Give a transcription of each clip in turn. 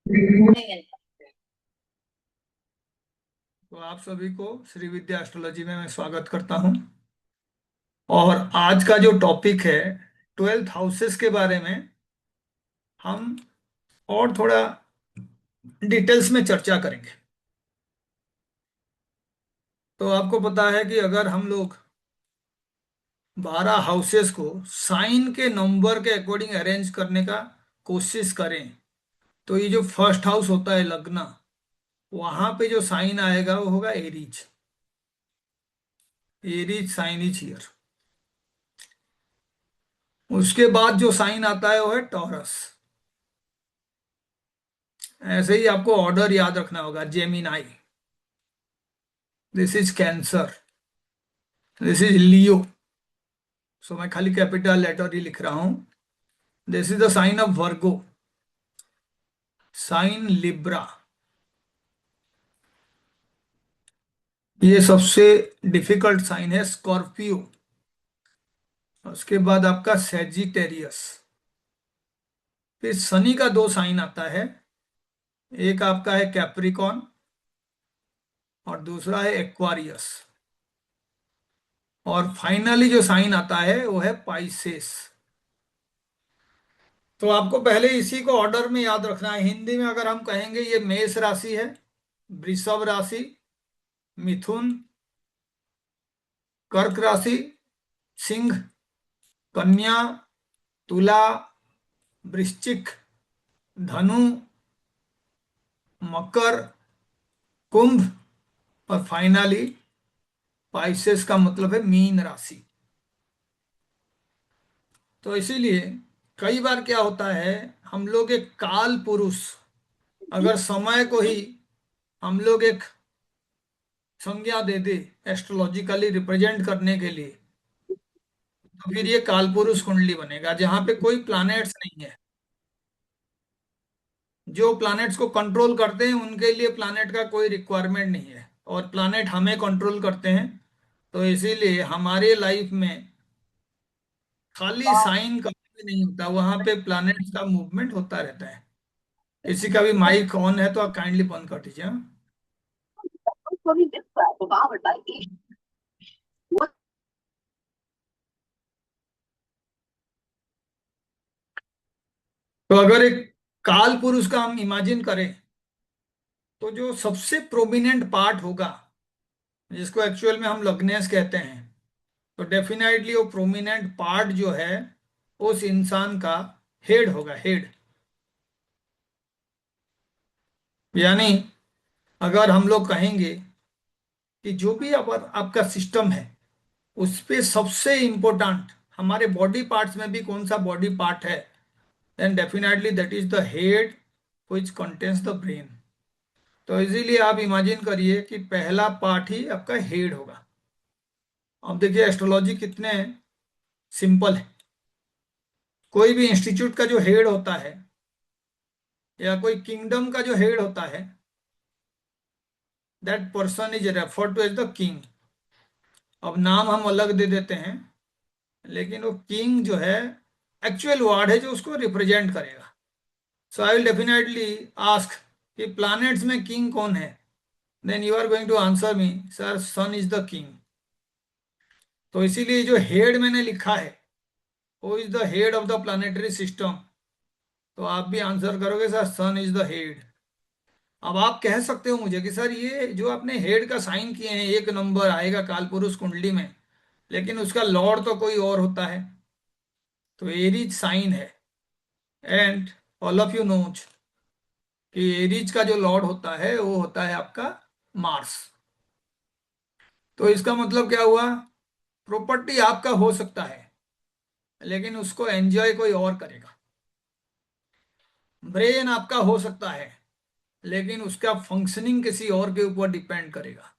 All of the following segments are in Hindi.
तो आप सभी को श्री विद्या एस्ट्रोलॉजी में मैं स्वागत करता हूं। और आज का जो टॉपिक है 12th हाउसेस के बारे में हम और थोड़ा डिटेल्स में चर्चा करेंगे। तो आपको पता है कि अगर हम लोग 12 हाउसेस को साइन के नंबर के अकॉर्डिंग अरेंज करने का कोशिश करें, तो ये जो फर्स्ट हाउस होता है लग्न, वहां पे जो साइन आएगा वो होगा Aries. Aries sign is here. उसके बाद जो साइन आता है वो है टॉरस। ऐसे ही आपको ऑर्डर याद रखना होगा। Gemini, this is Cancer, this is Leo. So मैं खाली कैपिटल लेटर ही लिख रहा हूं। This is the sign of Virgo, sign Libra. ये सबसे डिफिकल्ट साइन है। स्कॉर्पियो। उसके बाद आपका सेजिटेरियस। फिर शनि का दो साइन आता है। एक आपका है कैप्रिकॉन और दूसरा है एक्वारियस। और फाइनली जो साइन आता है वो है पाइसेस। तो आपको पहले इसी को ऑर्डर में याद रखना है। हिंदी में अगर हम कहेंगे ये मेष राशि है, वृषभ राशि, मिथुन, कर्क राशि, सिंह, कन्या, तुला, वृश्चिक, धनु, मकर, कुंभ और फाइनली पाइसेस का मतलब है मीन राशि। तो इसीलिए कई बार क्या होता है, हम लोग एक काल पुरुष, अगर समय को ही हम लोग एक संज्ञा दे दे एस्ट्रोलॉजिकली रिप्रेजेंट करने के लिए, तो फिर ये कालपुरुष कुंडली बनेगा जहां पे कोई प्लैनेट्स नहीं है। जो प्लैनेट्स को कंट्रोल करते हैं उनके लिए प्लैनेट का कोई रिक्वायरमेंट नहीं है, और प्लैनेट हमें कंट्रोल करते हैं। तो इसीलिए हमारे लाइफ में खाली साइन कभी भी नहीं होता, वहां पे प्लैनेट्स का मूवमेंट होता रहता है। किसी का भी माइक ऑन है तो आप काइंडली बंद कर दीजिए, हाँ? तो अगर एक काल पुरुष का हम इमेजिन करें, तो जो सबसे प्रोमिनेंट पार्ट होगा, जिसको एक्चुअल में हम लग्नेस कहते हैं, तो डेफिनेटली वो प्रोमिनेंट पार्ट जो है उस इंसान का हेड होगा, हेड। यानी अगर हम लोग कहेंगे कि जो भी आपका सिस्टम है, उस पे सबसे इंपॉर्टेंट हमारे बॉडी पार्ट्स में भी कौन सा बॉडी पार्ट है, then definitely that is the head which contains the brain. तो इसीलिए आप इमेजिन करिए कि पहला पार्ट ही आपका हेड होगा। अब देखिए एस्ट्रोलॉजी कितने सिंपल है। कोई भी इंस्टीट्यूट का जो हेड होता है या कोई किंगडम का जो हेड होता है, that person is referred to as the king. अब नाम हम अलग दे देते हैं, लेकिन वो किंग जो है एक्चुअल वर्ड है जो उसको रिप्रेजेंट करेगा। So I will definitely ask कि प्लैनेट्स में किंग कौन है, then you are going to answer me, sir sun is the king. तो इसीलिए जो हेड मैंने लिखा है वो is the head of the planetary system. तो आप भी आंसर करोगे sir sun is the head. अब आप कह सकते हो मुझे कि सर ये जो आपने हेड का साइन किए हैं, एक नंबर आएगा कालपुरुष कुंडली में, लेकिन उसका लॉर्ड तो कोई और होता है। तो एरीज साइन है, and all of you knows कि एरीज का जो लॉर्ड होता है वो होता है आपका मार्स। तो इसका मतलब क्या हुआ, प्रॉपर्टी आपका हो सकता है लेकिन उसको एंजॉय कोई और करेगा। ब्रेन आपका हो सकता है लेकिन उसका फंक्शनिंग किसी और के ऊपर डिपेंड करेगा।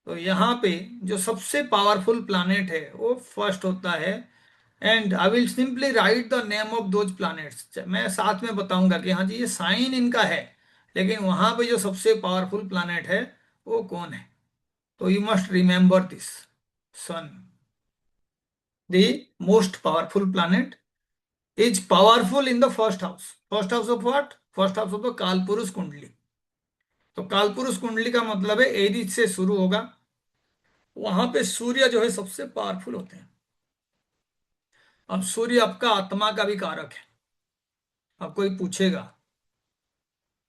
तो यहाँ पे जो सबसे पावरफुल प्लैनेट है वो फर्स्ट होता है। And I will simply write the name of those planets. मैं साथ में बताऊंगा कि हाँ जी ये साइन इनका है, लेकिन वहां पे जो सबसे पावरफुल प्लैनेट है वो कौन है। तो you must remember this. Sun, the most powerful planet, is powerful in the first house. First house of what? First house of the कालपुरुष कुंडली। तो कालपुरुष कुंडली का मतलब है एरीज से शुरू होगा, वहां पे सूर्य जो है सबसे पावरफुल होते हैं। अब सूर्य आपका आत्मा का भी कारक है। अब कोई पूछेगा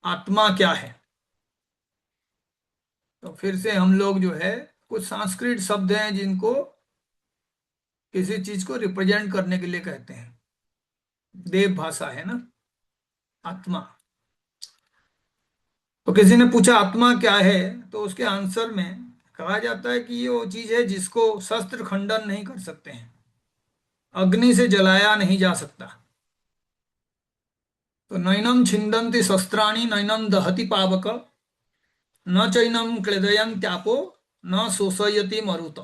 आत्मा क्या है, तो फिर से हम लोग जो है कुछ संस्कृत शब्द हैं जिनको किसी चीज को रिप्रेजेंट करने के लिए कहते हैं। देव भाषा है ना, आत्मा। तो किसी ने पूछा आत्मा क्या है, तो उसके आंसर में कहा जाता है कि ये वो चीज है जिसको शस्त्र खंडन नहीं कर सकते हैं, अग्नि से जलाया नहीं जा सकता। तो नैनम छिन्दन्ति शस्त्राणि नैनम दहति पावक न चैनम क्लेदयन त्यापो न शोषयति मरुत।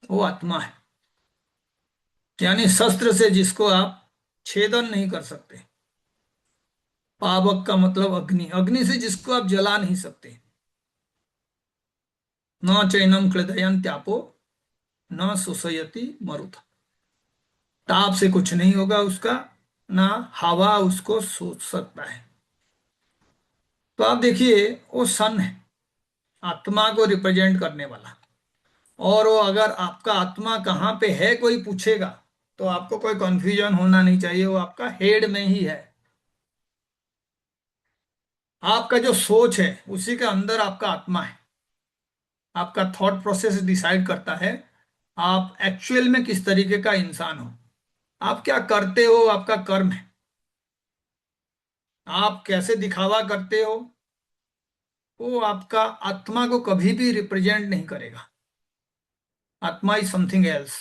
वो आत्मा है, यानी शस्त्र से जिसको आप छेदन नहीं कर सकते। पावक का मतलब अग्नि, अग्नि से जिसको आप जला नहीं सकते। न चैनम क्लेदयन त्यापो न शोषयति मरुत। ताप से कुछ नहीं होगा उसका, ना हवा उसको सोच सकता है। तो आप देखिए वो सन है, आत्मा को रिप्रेजेंट करने वाला। और वो अगर आपका आत्मा कहाँ पे है कोई पूछेगा, तो आपको कोई कंफ्यूजन होना नहीं चाहिए, वो आपका हेड में ही है। आपका जो सोच है उसी के अंदर आपका आत्मा है। आपका थॉट प्रोसेस डिसाइड करता है आप एक्चुअल में किस तरीके का इंसान हो। आप क्या करते हो आपका कर्म है। आप कैसे दिखावा करते हो वो आपका आत्मा को कभी भी रिप्रेजेंट नहीं करेगा। आत्मा इज समथिंग एल्स।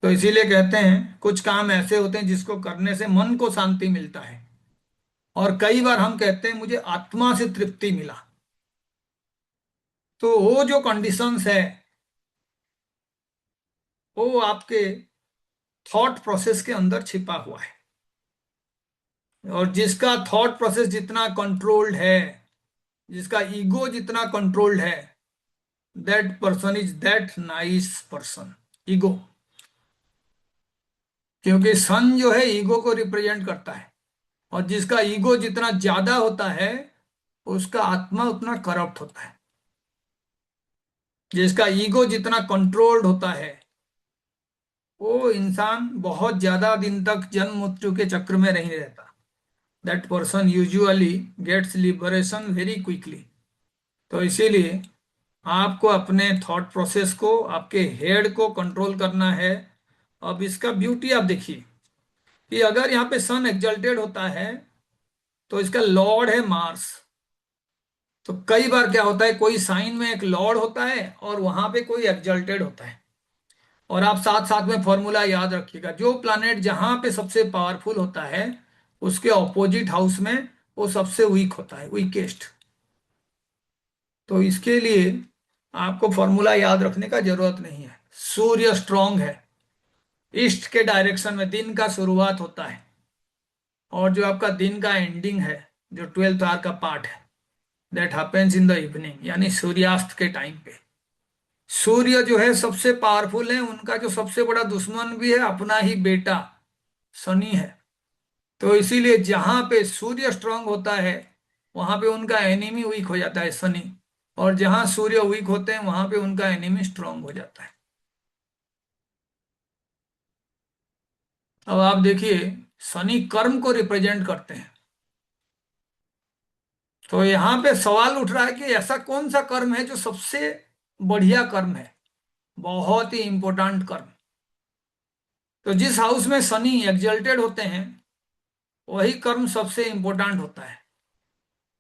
तो इसीलिए कहते हैं कुछ काम ऐसे होते हैं जिसको करने से मन को शांति मिलता है। और कई बार हम कहते हैं मुझे आत्मा से तृप्ति मिला। तो वो जो कंडीशंस है वो आपके थॉट प्रोसेस के अंदर छिपा हुआ है। और जिसका थॉट प्रोसेस जितना कंट्रोल्ड है, जिसका ईगो जितना कंट्रोल्ड है, that person is that nice person. Ego, क्योंकि सन जो है ईगो को रिप्रेजेंट करता है। और जिसका ईगो जितना ज्यादा होता है उसका आत्मा उतना करप्ट होता है। जिसका ईगो जितना कंट्रोल्ड होता है वो इंसान बहुत ज्यादा दिन तक जन्म मृत्यु के चक्र में नहीं रहता। That person usually gets liberation very quickly. तो इसीलिए आपको अपने थॉट प्रोसेस को, आपके हेड को कंट्रोल करना है। अब इसका ब्यूटी आप देखिए कि अगर यहाँ पे सन एक्सल्टेड होता है तो इसका लॉर्ड है मार्स। तो कई बार क्या होता है कोई साइन में एक लॉर्ड होता है और वहां पे कोई एक्सल्टेड होता है। और आप साथ साथ में फॉर्मूला याद रखिएगा, जो प्लैनेट जहां पे सबसे पावरफुल होता है उसके ऑपोजिट हाउस में वो सबसे वीक होता है, वीकेस्ट। तो इसके लिए आपको फॉर्मूला याद रखने का जरूरत नहीं है। सूर्य स्ट्रांग है, ईस्ट के डायरेक्शन में दिन का शुरुआत होता है, और जो आपका दिन का एंडिंग है, जो 12th आवर का पार्ट है, that happens in the evening, यानी सूर्यास्त के टाइम पे। सूर्य जो है सबसे पावरफुल है, उनका जो सबसे बड़ा दुश्मन भी है अपना ही बेटा शनि है। तो इसीलिए जहां पे सूर्य स्ट्रांग होता है वहां पे उनका एनिमी वीक हो जाता है, शनि। और जहां सूर्य वीक होते हैं वहां पे उनका एनिमी स्ट्रांग हो जाता है। अब आप देखिए शनि कर्म को रिप्रेजेंट करते हैं। तो यहां पे सवाल उठ रहा है कि ऐसा कौन सा कर्म है जो सबसे बढ़िया कर्म है, बहुत ही इंपॉर्टेंट कर्म। तो जिस हाउस में शनि एग्जल्टेड होते हैं वही कर्म सबसे इंपॉर्टेंट होता है।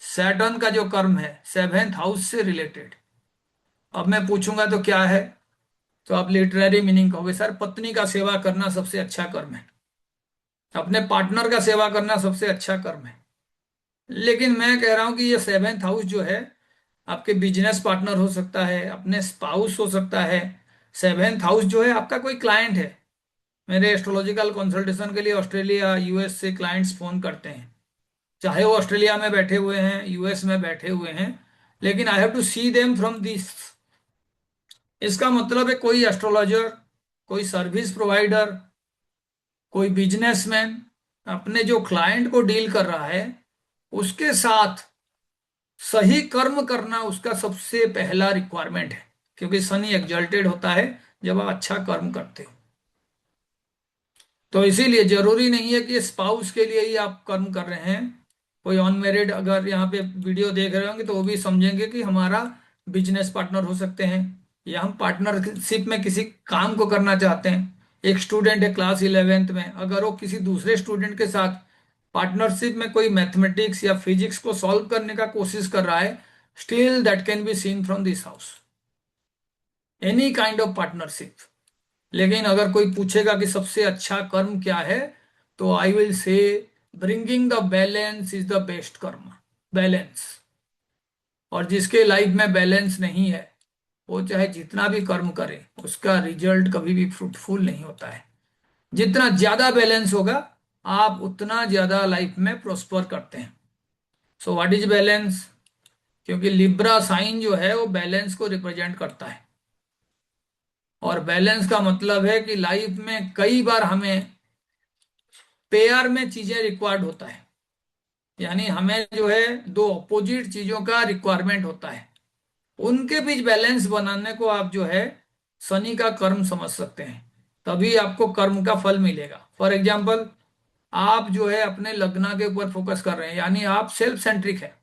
सैटर्न का जो कर्म है 7th हाउस से रिलेटेड। अब मैं पूछूंगा तो क्या है, तो आप लिटरेरी मीनिंग कहोगे सर पत्नी का सेवा करना सबसे अच्छा कर्म है, अपने पार्टनर का सेवा करना सबसे अच्छा कर्म है। लेकिन मैं कह रहा हूं कि ये 7th हाउस जो है आपके बिजनेस पार्टनर हो सकता है, अपने स्पाउस हो सकता है। 7th हाउस जो है आपका कोई क्लाइंट है। मेरे एस्ट्रोलॉजिकल कंसल्टेशन के लिए ऑस्ट्रेलिया यूएस से क्लाइंट्स फोन करते हैं, चाहे वो ऑस्ट्रेलिया में बैठे हुए हैं यूएस में बैठे हुए हैं, लेकिन I have to see them from this. इसका मतलब है कोई एस्ट्रोलॉजर, कोई सर्विस प्रोवाइडर, कोई बिजनेसमैन अपने जो क्लाइंट को डील कर रहा है उसके साथ सही कर्म करना उसका सबसे पहला रिक्वायरमेंट है, क्योंकि शनि एक्सल्टेड होता है जब आप अच्छा कर्म करते हो। तो इसीलिए जरूरी नहीं है कि स्पाउस के लिए ही आप कर्म कर रहे हैं। कोई अनमेरिड अगर यहाँ पे वीडियो देख रहे होंगे तो वो भी समझेंगे कि हमारा बिजनेस पार्टनर हो सकते हैं, या हम पार्टनरशिप में किसी काम को करना चाहते हैं। एक स्टूडेंट है क्लास 11th में, अगर वो किसी दूसरे स्टूडेंट के साथ पार्टनरशिप में कोई मैथमेटिक्स या फिजिक्स को सॉल्व करने का कोशिश कर रहा है, still that can be seen from this house, any kind of partnership. लेकिन अगर कोई पूछेगा कि सबसे अच्छा कर्म क्या है, तो I will say bringing the balance is the best कर्म। बैलेंस। और जिसके लाइफ में बैलेंस नहीं है वो चाहे जितना भी कर्म करे उसका रिजल्ट कभी भी फ्रूटफुल नहीं होता है। जितना ज्यादा बैलेंस होगा आप उतना ज्यादा लाइफ में प्रोस्पर करते हैं। So what is balance? क्योंकि लिब्रा साइन जो है वो बैलेंस को रिप्रेजेंट करता है, और बैलेंस का मतलब है कि लाइफ में कई बार हमें पेयर में चीजें रिक्वायर्ड होता है, यानी हमें जो है दो अपोजिट चीजों का रिक्वायरमेंट होता है, उनके बीच बैलेंस बनाने को आप जो है शनि का कर्म समझ सकते हैं। तभी आपको कर्म का फल मिलेगा। फॉर एग्जाम्पल, आप जो है अपने लग्न के ऊपर फोकस कर रहे हैं, यानी आप सेल्फ सेंट्रिक है,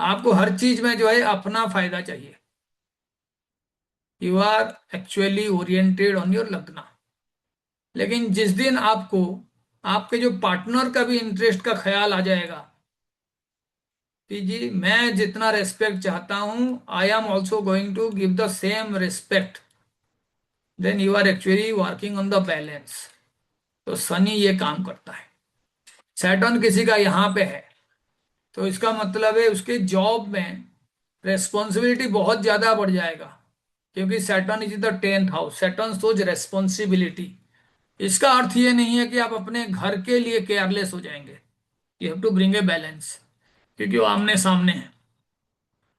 आपको हर चीज में जो है अपना फायदा चाहिए। You are actually oriented on your lagna. लेकिन जिस दिन आपको आपके जो पार्टनर का भी इंटरेस्ट का ख्याल आ जाएगा कि जी मैं जितना रेस्पेक्ट चाहता हूं I am also going to give the same respect, then you are actually working on the balance. तो शनि ये काम करता है। सैटर्न किसी का यहाँ पे है तो इसका मतलब है उसके जॉब में रेस्पॉन्सिबिलिटी बहुत ज्यादा बढ़ जाएगा, क्योंकि Saturn is the 10th house. Saturn सोच रेस्पॉन्सिबिलिटी। इसका अर्थ ये नहीं है कि आप अपने घर के लिए केयरलेस हो जाएंगे। You have to bring a balance, क्योंकि वो आमने सामने है।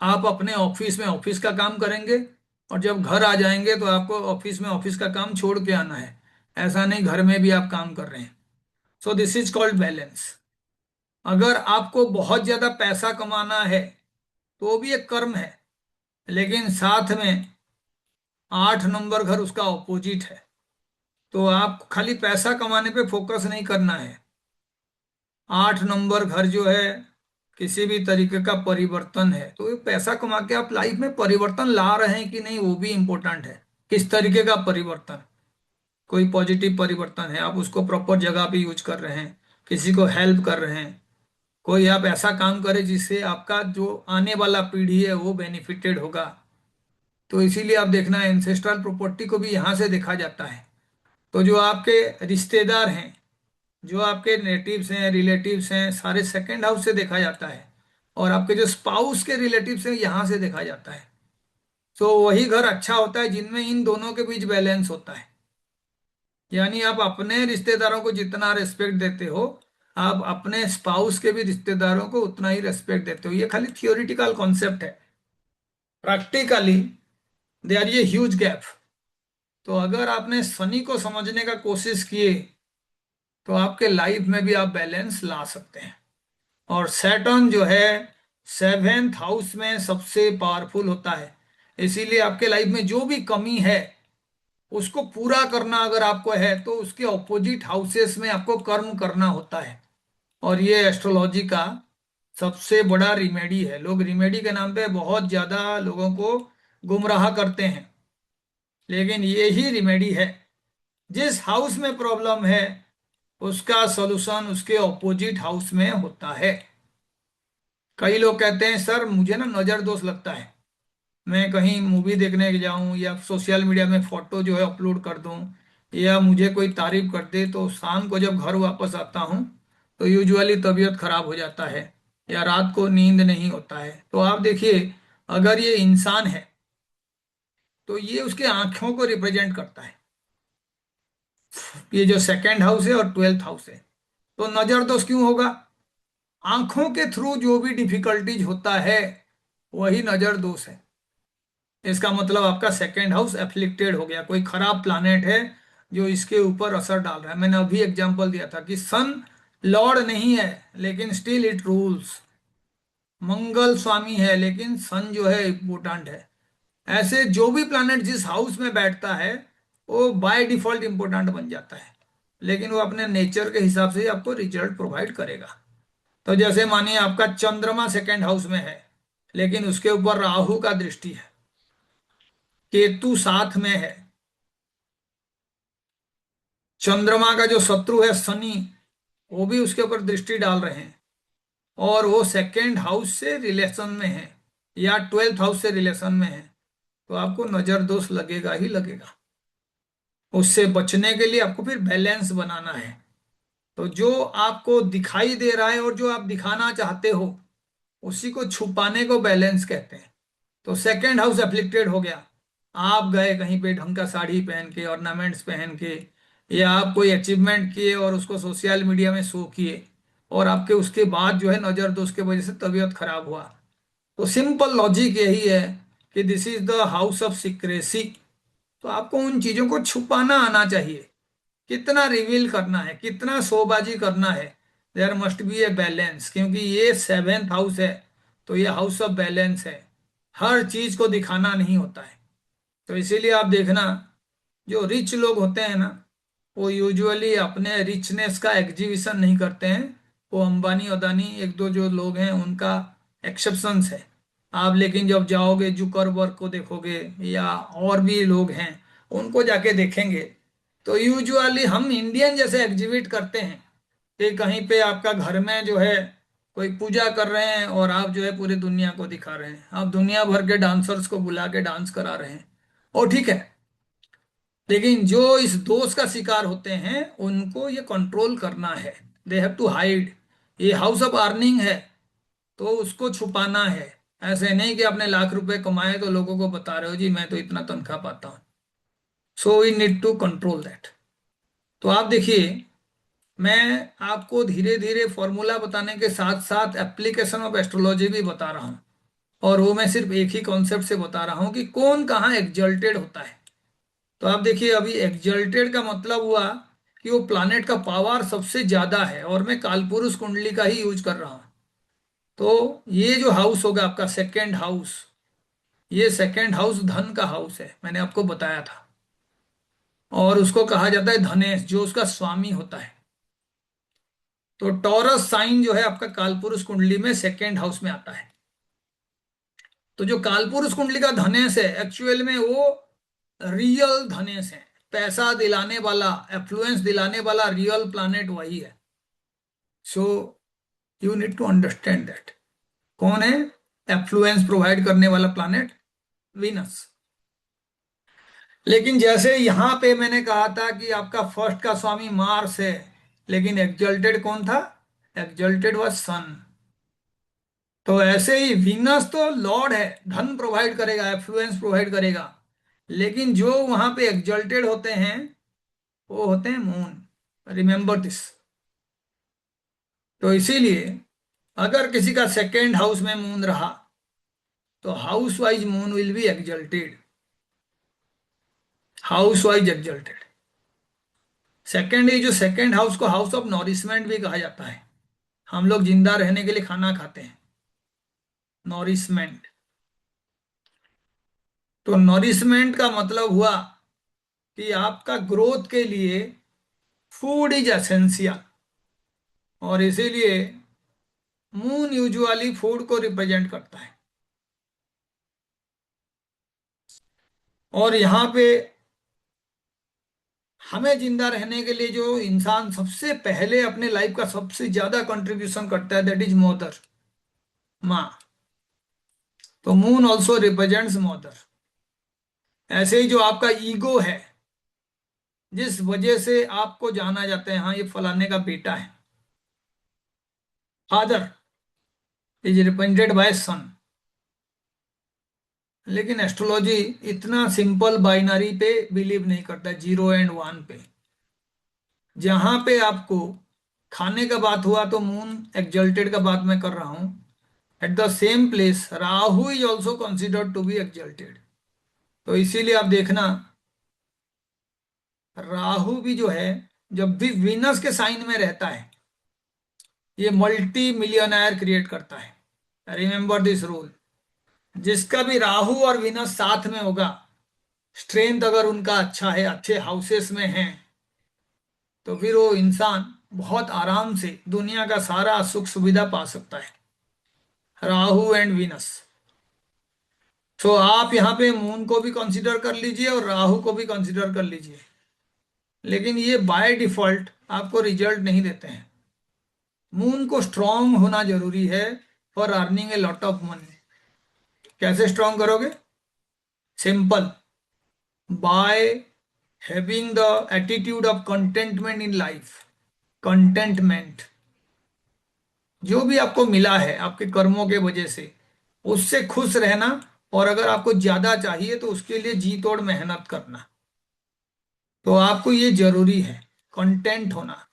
आप अपने ऑफिस में ऑफिस का काम करेंगे और जब घर आ जाएंगे तो आपको ऑफिस में ऑफिस का काम छोड़ के आना है। ऐसा नहीं घर में भी आप काम कर रहे हैं। So this is called balance. अगर आपको बहुत ज्यादा पैसा कमाना है तो वो भी एक कर्म है, लेकिन साथ में 8 नंबर घर उसका ऑपोजिट है। तो आप खाली पैसा कमाने पे फोकस नहीं करना है। 8 नंबर घर जो है किसी भी तरीके का परिवर्तन है, तो ये पैसा कमा के आप लाइफ में परिवर्तन ला रहे हैं कि नहीं वो भी इंपॉर्टेंट है। किस तरीके का परिवर्तन? कोई पॉजिटिव परिवर्तन है, आप उसको प्रॉपर जगह पे यूज कर रहे हैं, किसी को हेल्प कर रहे हैं, कोई आप ऐसा काम करें जिससे आपका जो आने वाला पीढ़ी है वो बेनिफिटेड होगा। तो इसीलिए आप देखना एंसेस्ट्रल प्रॉपर्टी को भी यहाँ से देखा जाता है। तो जो आपके रिश्तेदार हैं, जो आपके नेटिव्स हैं, रिलेटिव्स हैं, सारे सेकंड हाउस से देखा जाता है। और आपके जो स्पाउस के रिलेटिव्स हैं यहाँ से देखा जाता है। तो वही घर अच्छा होता है जिनमें इन दोनों के बीच बैलेंस होता है। यानी आप अपने रिश्तेदारों को जितना रेस्पेक्ट देते हो आप अपने स्पाउस के भी रिश्तेदारों को उतना ही रेस्पेक्ट देते हो। ये खाली थियोरिटिकल कॉन्सेप्ट है, प्रैक्टिकली देयर ये ह्यूज गैप। तो अगर आपने शनि को समझने का कोशिश किए तो आपके लाइफ में भी आप बैलेंस ला सकते हैं। और सैटर्न जो है 7th हाउस में सबसे पावरफुल होता है। इसीलिए आपके लाइफ में जो भी कमी है उसको पूरा करना अगर आपको है तो उसके ऑपोजिट हाउसेस में आपको कर्म करना होता है। और ये एस्ट्रोलॉजी का सबसे बड़ा रिमेडी है। लोग रिमेडी के नाम पे बहुत ज्यादा लोगों को गुमराह करते हैं, लेकिन ये ही रिमेडी है। जिस हाउस में प्रॉब्लम है उसका सॉल्यूशन उसके ऑपोजिट हाउस में होता है। कई लोग कहते हैं सर मुझे ना नजर दोष लगता है, मैं कहीं मूवी देखने जाऊं या सोशल मीडिया में फोटो जो है अपलोड कर दूं या मुझे कोई तारीफ कर दे तो शाम को जब घर वापस आता हूं तो यूजुअली तबीयत खराब हो जाता है या रात को नींद नहीं होता है। तो आप देखिए, अगर ये इंसान है तो ये उसके आंखों को रिप्रेजेंट करता है। ये जो सेकंड हाउस है और 12th हाउस है, तो नजर दोष क्यों होगा? आंखों के थ्रू जो भी डिफिकल्टीज होता है वही नजर दोष है। इसका मतलब आपका सेकंड हाउस एफ्लिक्टेड हो गया, कोई खराब प्लानेट है जो इसके ऊपर असर डाल रहा है। मैंने अभी एग्जांपल दिया था कि सन लॉर्ड नहीं है लेकिन स्टिल इट रूल्स। मंगल स्वामी है लेकिन सन जो है इम्पोर्टेंट है। ऐसे जो भी प्लैनेट जिस हाउस में बैठता है वो बाय डिफॉल्ट इंपॉर्टेंट बन जाता है, लेकिन वो अपने नेचर के हिसाब से ही आपको रिजल्ट प्रोवाइड करेगा। तो जैसे मानिए आपका चंद्रमा सेकेंड हाउस में है लेकिन उसके ऊपर राहु का दृष्टि है, केतु साथ में है, चंद्रमा का जो शत्रु है शनि वो भी उसके ऊपर दृष्टि डाल रहे हैं, और वो सेकेंड हाउस से रिलेशन में है या ट्वेल्थ हाउस से रिलेशन में है, तो आपको नजर दोष लगेगा ही लगेगा। उससे बचने के लिए आपको फिर बैलेंस बनाना है। तो जो आपको दिखाई दे रहा है और जो आप दिखाना चाहते हो उसी को छुपाने को बैलेंस कहते हैं। तो सेकेंड हाउस अफ्लिक्टेड हो गया, आप गए कहीं पे ढंग का साड़ी पहन के ऑर्नामेंट्स पहन के, या आप कोई अचीवमेंट किए और उसको सोशल मीडिया में शो किए, और आपके उसके बाद जो है नजर दोष की वजह से तबीयत खराब हुआ। तो सिंपल लॉजिक यही है कि this is the house of secrecy. तो आपको उन चीजों को छुपाना आना चाहिए। कितना रिवील करना है, कितना शोबाजी करना है, there must be a balance, क्योंकि ये सेवेंथ हाउस है तो ये हाउस ऑफ बैलेंस है। हर चीज को दिखाना नहीं होता है। तो इसीलिए आप देखना, जो रिच लोग होते हैं ना, वो यूजुअली अपने रिचनेस का एग्जीबिशन नहीं करते हैं। वो अंबानी अदानी एक दो जो लोग हैं उनका एक्सेप्शंस है। आप लेकिन जब जाओगे जुकरबर्ग को देखोगे या और भी लोग हैं उनको जाके देखेंगे, तो यूजुअली हम इंडियन जैसे एग्जिबिट करते हैं कि कहीं पे आपका घर में जो है कोई पूजा कर रहे हैं और आप जो है पूरी दुनिया को दिखा रहे हैं, आप दुनिया भर के डांसर्स को बुला के डांस करा रहे हैं, और ठीक है। लेकिन जो इस दोष का शिकार होते हैं उनको ये कंट्रोल करना है। They have to hide. ये हाउस ऑफ अर्निंग है तो उसको छुपाना है। ऐसे नहीं कि आपने लाख रुपए कमाए तो लोगों को बता रहे हो जी मैं तो इतना तनख्वाह पाता हूं। So we need to control that. तो आप देखिए, मैं आपको धीरे धीरे फॉर्मूला बताने के साथ साथ एप्लीकेशन ऑफ एस्ट्रोलॉजी भी बता रहा हूं, और वो मैं सिर्फ एक ही कॉन्सेप्ट से बता रहा हूं कि कौन कहाँ एग्जल्टेड होता है। तो आप देखिए, अभी एग्जल्टेड का मतलब हुआ कि वो प्लैनेट का पावर सबसे ज्यादा है, और मैं कालपुरुष कुंडली का ही यूज कर रहा हूं। तो ये जो हाउस होगा आपका सेकेंड हाउस, ये सेकेंड हाउस धन का हाउस है, मैंने आपको बताया था। और उसको कहा जाता है धनेश, जो उसका स्वामी होता है। तो टॉरस साइन जो है आपका कालपुरुष कुंडली में सेकेंड हाउस में आता है। तो जो कालपुरुष कुंडली का धनेश है एक्चुअल में वो रियल धनेश है, पैसा दिलाने वाला, एफ्लुएंस दिलाने वाला रियल प्लैनेट वही है। So you need to understand that. कौन है एफ्लुएंस प्रोवाइड करने वाला प्लैनेट? वीनस। लेकिन जैसे यहां पे मैंने कहा था कि आपका फर्स्ट का स्वामी मार्स है, लेकिन एक्सल्टेड कौन था? एक्सल्टेड वाज सन। तो ऐसे ही वीनस तो लॉर्ड है, धन प्रोवाइड करेगा, एफ्लुएंस प्रोवाइड करेगा, लेकिन जो वहां पे एक्सल्टेड होते हैं वो होते हैं मून। Remember this. तो इसीलिए अगर किसी का सेकेंड हाउस में मून रहा तो house wise moon will be exalted, house wise exalted. Second, ही जो सेकेंड हाउस को हाउस ऑफ नॉरिशमेंट भी कहा जाता है। हम लोग जिंदा रहने के लिए खाना खाते हैं, नॉरिशमेंट। तो नॉरिशमेंट का मतलब हुआ कि आपका ग्रोथ के लिए फूड इज एसेंशियल, और इसीलिए मून यूजुअली फूड को रिप्रेजेंट करता है। और यहाँ पे हमें जिंदा रहने के लिए जो इंसान सबसे पहले अपने लाइफ का सबसे ज्यादा कंट्रीब्यूशन करता है दैट इज मदर, माँ। तो मून ऑल्सो रिप्रेजेंट्स मदर। ऐसे ही जो आपका ईगो है, जिस वजह से आपको जाना जाता है हाँ ये फलाने का बेटा है, फादर इज रिप्रेजेंटेड बाय सन। लेकिन एस्ट्रोलॉजी इतना सिंपल बाइनरी पे बिलीव नहीं करता, जीरो एंड वन पे। जहां पे आपको खाने का बात हुआ तो मून एक्सल्टेड का बात मैं कर रहा हूं। At the same place Rahu is also considered to be exalted. तो इसीलिए आप देखना, राहु भी जो है, जब भी वीनस के साइन में रहता है, ये मल्टी मिलियनर क्रिएट करता है। Remember this rule. जिसका भी राहु और वीनस साथ में होगा, स्ट्रेंथ अगर उनका अच्छा है, अच्छे हाउसेस में है, तो फिर वो इंसान बहुत आराम से दुनिया का सारा सुख सुविधा पा सकता है। Rahu and Venus. तो आप यहाँ पे मून को भी कंसीडर कर लीजिए और राहु को भी कंसीडर कर लीजिए, लेकिन ये बाय डिफॉल्ट आपको रिजल्ट नहीं देते हैं। मून को स्ट्रांग होना जरूरी है for earning a lot of money. कैसे स्ट्रांग करोगे? Simple. By having the attitude of contentment in life. Contentment, जो भी आपको मिला है आपके कर्मों के वजह से, उससे खुश रहना। और अगर आपको ज्यादा चाहिए तो उसके लिए जी तोड़ मेहनत करना। तो आपको ये जरूरी है, कंटेंट होना।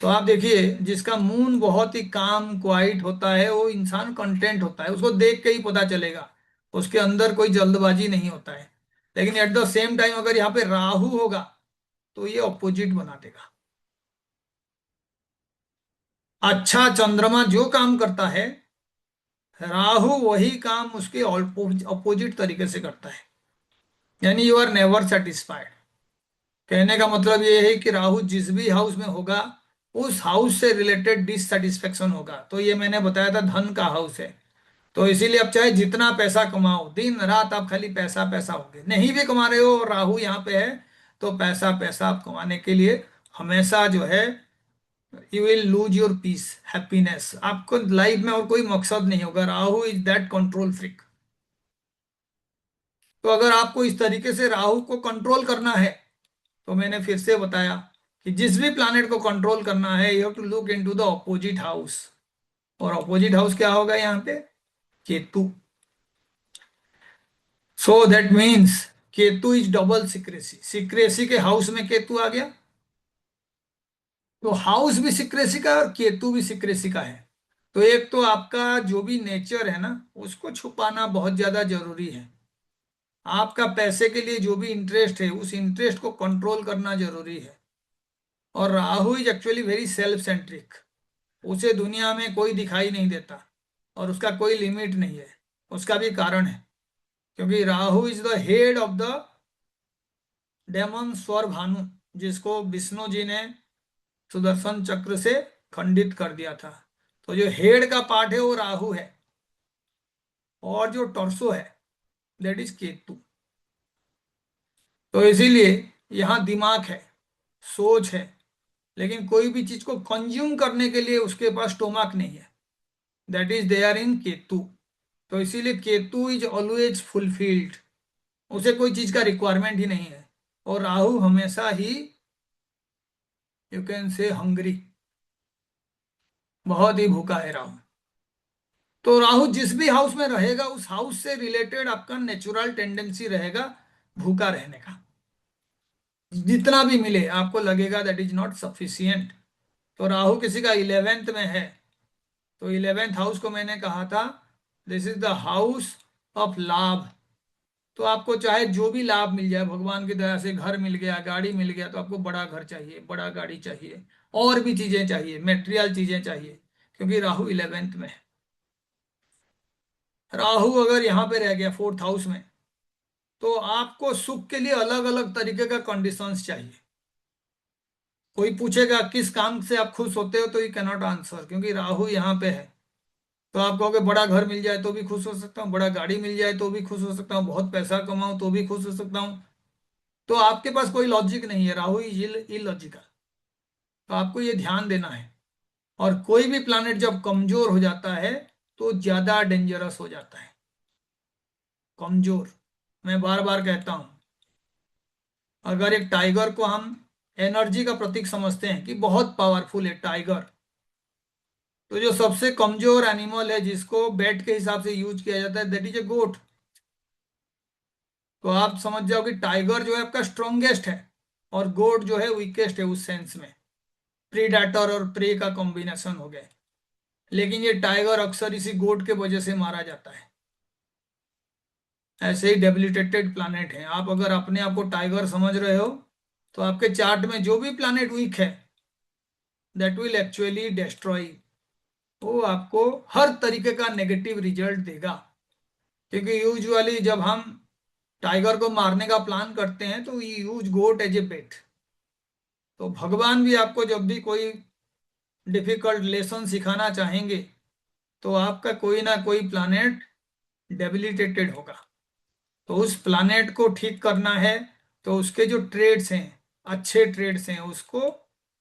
तो आप देखिए, जिसका मून बहुत ही काम क्वाइट होता है, वो इंसान कंटेंट होता है, उसको देख के ही पता चलेगा। उसके अंदर कोई जल्दबाजी नहीं होता है। लेकिन एट द सेम टाइम अगर यहाँ पे राहु होगा तो ये ऑपोजिट बना देगा। अच्छा चंद्रमा जो काम करता है, राहु वही काम उसके ऑपोजिट तरीके से करता है। यानी यू आर नेवर सेटिस्फाइड। कहने का मतलब ये है कि राहु जिस भी हाउस में होगा, उस हाउस से रिलेटेड डिससेटिस्फेक्शन होगा। तो ये मैंने बताया था, धन का हाउस है। तो इसीलिए आप चाहे जितना पैसा कमाओ, दिन रात आप खाली पैसा पैसा होगे, नहीं भी कमा रहे हो और राहु यहाँ पे है, तो पैसा पैसा आप कमाने के लिए हमेशा जो है, you will lose your peace, happiness. आपको लाइफ में और कोई मकसद नहीं होगा। Rahu is that control freak. तो अगर आपको इस तरीके से राहु को कंट्रोल करना है, तो मैंने फिर से बताया कि जिस भी प्लैनेट को कंट्रोल करना है, you have to look into the opposite house. और ऑपोजिट हाउस क्या होगा यहाँ पे? Ketu. So that means Ketu is double secrecy. Secrecy के हाउस में केतु आ गया, तो हाउस भी सिक्रेसी का है और केतु भी सिक्रेसी का है। तो एक तो आपका जो भी नेचर है ना, उसको छुपाना बहुत ज्यादा जरूरी है। आपका पैसे के लिए जो भी इंटरेस्ट है, उस इंटरेस्ट को कंट्रोल करना जरूरी है। और Rahu is actually very self centric. उसे दुनिया में कोई दिखाई नहीं देता और उसका कोई लिमिट नहीं है। उसका भी कारण है, क्योंकि Rahu is the head of the demon स्वर भानु, जिसको विष्णु जी ने सुदर्शन चक्र से खंडित कर दिया था। तो जो हेड का पार्ट है वो राहु है, और जो टॉर्सो है दैट इज केतु। तो इसीलिए यहाँ दिमाग है, सोच है, लेकिन कोई भी चीज को कंज्यूम करने के लिए उसके पास स्टोमक नहीं है। That is there in Ketu. तो इसीलिए केतु इज ऑलवेज फुलफिल्ड। उसे कोई चीज का रिक्वायरमेंट ही नहीं है। और राहु हमेशा ही, यू कैन से हंग्री, बहुत ही भूखा है राहु। तो राहु जिस भी हाउस में रहेगा, उस हाउस से रिलेटेड आपका नेचुरल टेंडेंसी रहेगा भूखा रहने का। जितना भी मिले आपको लगेगा दैट इज नॉट सफिशियंट। तो राहु किसी का 11th में है, तो 11th हाउस को मैंने कहा था, this is the house of लाभ। तो आपको चाहे जो भी लाभ मिल जाए, भगवान की दया से घर मिल गया, गाड़ी मिल गया, तो आपको बड़ा घर चाहिए, बड़ा गाड़ी चाहिए, और भी चीजें चाहिए, मेटेरियल चीजें चाहिए, क्योंकि राहु 11th में है। राहु अगर यहाँ पे रह गया 4th हाउस में, तो आपको सुख के लिए अलग अलग तरीके का कंडीशंस चाहिए। कोई पूछेगा किस काम से आप खुश होते हो, तो यू कैनॉट आंसर, क्योंकि राहु यहाँ पे है। तो आप कहोगे बड़ा घर मिल जाए तो भी खुश हो सकता हूँ, बड़ा गाड़ी मिल जाए तो भी खुश हो सकता हूँ, बहुत पैसा कमाऊं तो भी खुश हो सकता हूँ। तो आपके पास कोई लॉजिक नहीं है, राहु इज इलॉजिकल। तो आपको ये ध्यान देना है। और कोई भी प्लैनेट जब कमजोर हो जाता है, तो ज्यादा डेंजरस हो जाता है। कमजोर, मैं बार बार कहता हूं, अगर एक टाइगर को हम एनर्जी का प्रतीक समझते हैं कि बहुत पावरफुल है टाइगर, तो जो सबसे कमजोर एनिमल है जिसको बैट के हिसाब से यूज किया जाता है, दैट इज ए गोट। तो आप समझ जाओ कि टाइगर जो है आपका स्ट्रोंगेस्ट है, और गोट जो है वीकेस्ट है उस सेंस में। प्रीडेटर और प्रे का कॉम्बिनेशन हो गया। लेकिन ये टाइगर अक्सर इसी गोट के वजह से मारा जाता है। ऐसे ही डेबिलिटेटेड प्लैनेट है। आप अगर अपने आप को टाइगर समझ रहे हो, तो आपके चार्ट में जो भी प्लैनेट वीक है, दैट विल एक्चुअली डिस्ट्रॉय, वो आपको हर तरीके का नेगेटिव रिजल्ट देगा। क्योंकि यूजुअली जब हम टाइगर को मारने का प्लान करते हैं तो we use goat as a bait. तो भगवान भी आपको जब भी कोई डिफिकल्ट लेसन सिखाना चाहेंगे तो आपका कोई ना कोई प्लानेट डेबिलिटेटेड होगा। तो उस प्लानेट को ठीक करना है, तो उसके जो ट्रेड्स हैं, अच्छे ट्रेड्स हैं, उसको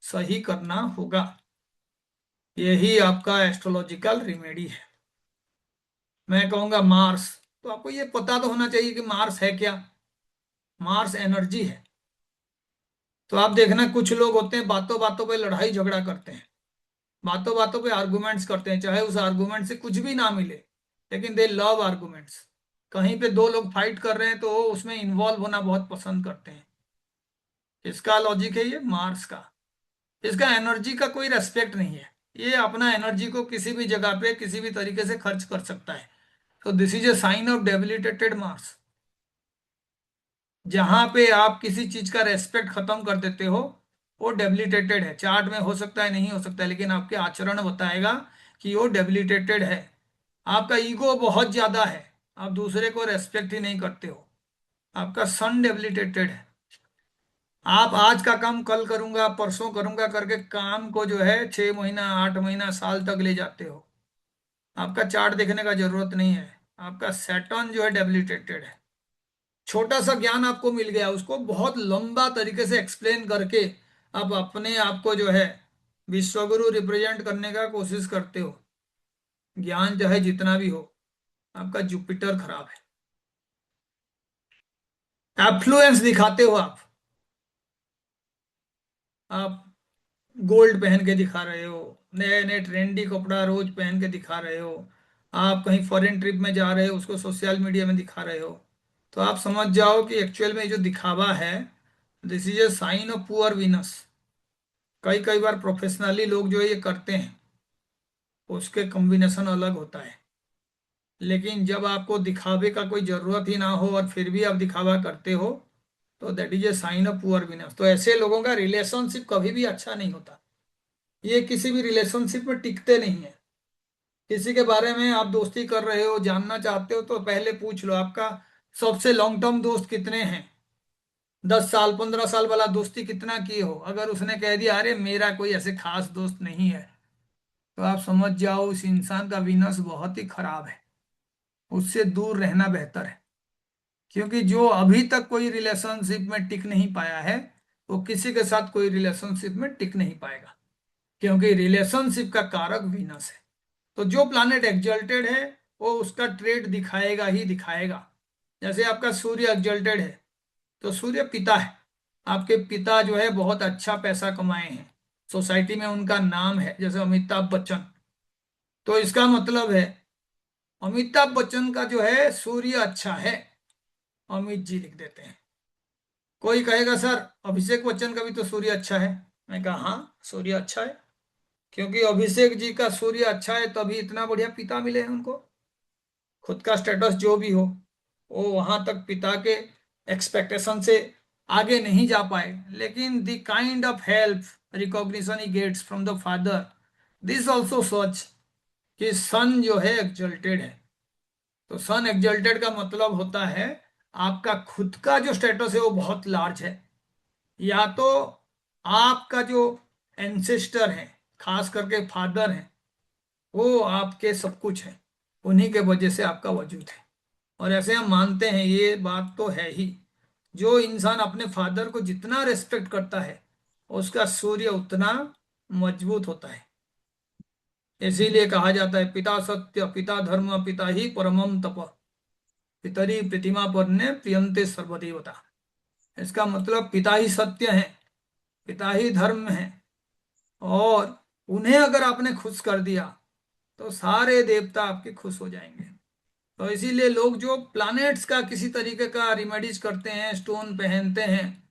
सही करना होगा। यही आपका एस्ट्रोलॉजिकल रिमेडी है। मैं कहूंगा मार्स, तो आपको ये पता तो होना चाहिए कि मार्स है क्या। मार्स एनर्जी है। तो आप देखना कुछ लोग होते हैं बातों बातों पे लड़ाई झगड़ा करते हैं, बातों बातों पे आर्गुमेंट्स करते हैं, चाहे उस आर्गुमेंट से कुछ भी ना मिले, लेकिन दे लव आर्गुमेंट्स। कहीं पे दो लोग फाइट कर रहे हैं तो वो उसमें इन्वॉल्व होना बहुत पसंद करते हैं। इसका लॉजिक है ये मार्स का। इसका एनर्जी का कोई रेस्पेक्ट नहीं है। ये अपना एनर्जी को किसी भी जगह पे किसी भी तरीके से खर्च कर सकता है। तो this is a sign of debilitated Mars. जहां पे आप किसी चीज का रेस्पेक्ट खत्म कर देते हो, वो डेबिलिटेटेड है। चार्ट में हो सकता है, नहीं हो सकता है, लेकिन आपके आचरण बताएगा कि वो डेबिलिटेटेड है। आपका ईगो बहुत ज्यादा है, आप दूसरे को रेस्पेक्ट ही नहीं करते हो। आपका सन डेबिलिटेटेड है। आप आज का काम कल करूंगा, परसों करूंगा करके काम को जो है 6 महीना, 8 महीना, साल तक ले जाते हो। आपका चार्ट देखने का जरूरत नहीं है। आपका सैटर्न जो है डेबिलिटेटेड है। छोटा सा ज्ञान आपको मिल गया, उसको बहुत लंबा तरीके से एक्सप्लेन करके आप अपने आप को जो है विश्वगुरु रिप्रेजेंट करने का कोशिश करते हो। ज्ञान चाहे जितना भी हो, आपका जुपिटर खराब है। एफ्लुएंस दिखाते हो आप गोल्ड पहन के दिखा रहे हो, नए नए ट्रेंडी कपड़ा रोज पहन के दिखा रहे हो, आप कहीं फॉरेन ट्रिप में जा रहे हो उसको सोशल मीडिया में दिखा रहे हो। तो आप समझ जाओ कि एक्चुअल में जो दिखावा है, this is a sign of poor Venus. कई कई बार प्रोफेशनली लोग जो ये करते हैं, उसके कॉम्बिनेशन अलग होता है। लेकिन जब आपको दिखावे का कोई जरूरत ही ना हो और फिर भी आप दिखावा करते हो, तो that is a sign of poor Venus. तो ऐसे लोगों का रिलेशनशिप कभी भी अच्छा नहीं होता। ये किसी भी रिलेशनशिप में टिकते नहीं है। किसी के बारे में आप दोस्ती कर रहे हो, जानना चाहते हो, तो पहले पूछ लो आपका सबसे लॉन्ग टर्म दोस्त कितने हैं। 10 साल 15 साल वाला दोस्ती कितना किए हो। अगर उसने कह दिया अरे मेरा कोई ऐसे खास दोस्त नहीं है, तो आप समझ जाओ उस इंसान का विनस बहुत ही खराब है। उससे दूर रहना बेहतर है। क्योंकि जो अभी तक कोई रिलेशनशिप में टिक नहीं पाया है, वो किसी के साथ कोई रिलेशनशिप में टिक नहीं पाएगा। क्योंकि रिलेशनशिप का कारक वीनस है। तो जो प्लैनेट एक्सल्टेड है, वो उसका ट्रेड दिखाएगा ही दिखाएगा। जैसे आपका सूर्य एक्सल्टेड है, तो सूर्य पिता है। आपके पिता जो है बहुत अच्छा पैसा कमाए हैं, सोसाइटी में उनका नाम है, जैसे अमिताभ बच्चन। तो इसका मतलब है अमिताभ बच्चन का जो है सूर्य अच्छा है, अमित जी लिख देते हैं। कोई कहेगा सर अभिषेक बच्चन का भी तो सूर्य अच्छा है। मैं कहा हाँ, सूर्य अच्छा है। क्योंकि अभिषेक जी का सूर्य अच्छा है तभी इतना बढ़िया पिता मिले हैं उनको। खुद का स्टेटस जो भी हो, वो वहां तक पिता के एक्सपेक्टेशन से आगे नहीं जा पाए, लेकिन the kind of help recognition he gets from the father, this also such कि सन जो है एक्सल्टेड है। तो सन एक्सल्टेड का मतलब होता है आपका खुद का जो स्टेटस है वो बहुत लार्ज है, या तो आपका जो एंसेस्टर है, खास करके फादर है, वो आपके सब कुछ है, उन्हीं के वजह से आपका वजूद है। और ऐसे हम मानते हैं, ये बात तो है ही। जो इंसान अपने फादर को जितना रेस्पेक्ट करता है, उसका सूर्य उतना मजबूत होता है। इसीलिए कहा जाता है पिता सत्य पिता धर्म पिता ही परमम तप, पितरी प्रतिमा पर ने प्रियंते सर्वदेवता। इसका मतलब पिता ही सत्य है, पिता ही धर्म है, और उन्हें अगर आपने खुश कर दिया तो सारे देवता आपके खुश हो जाएंगे। तो इसीलिए लोग जो प्लैनेट्स का किसी तरीके का रिमेडीज करते हैं, स्टोन पहनते हैं,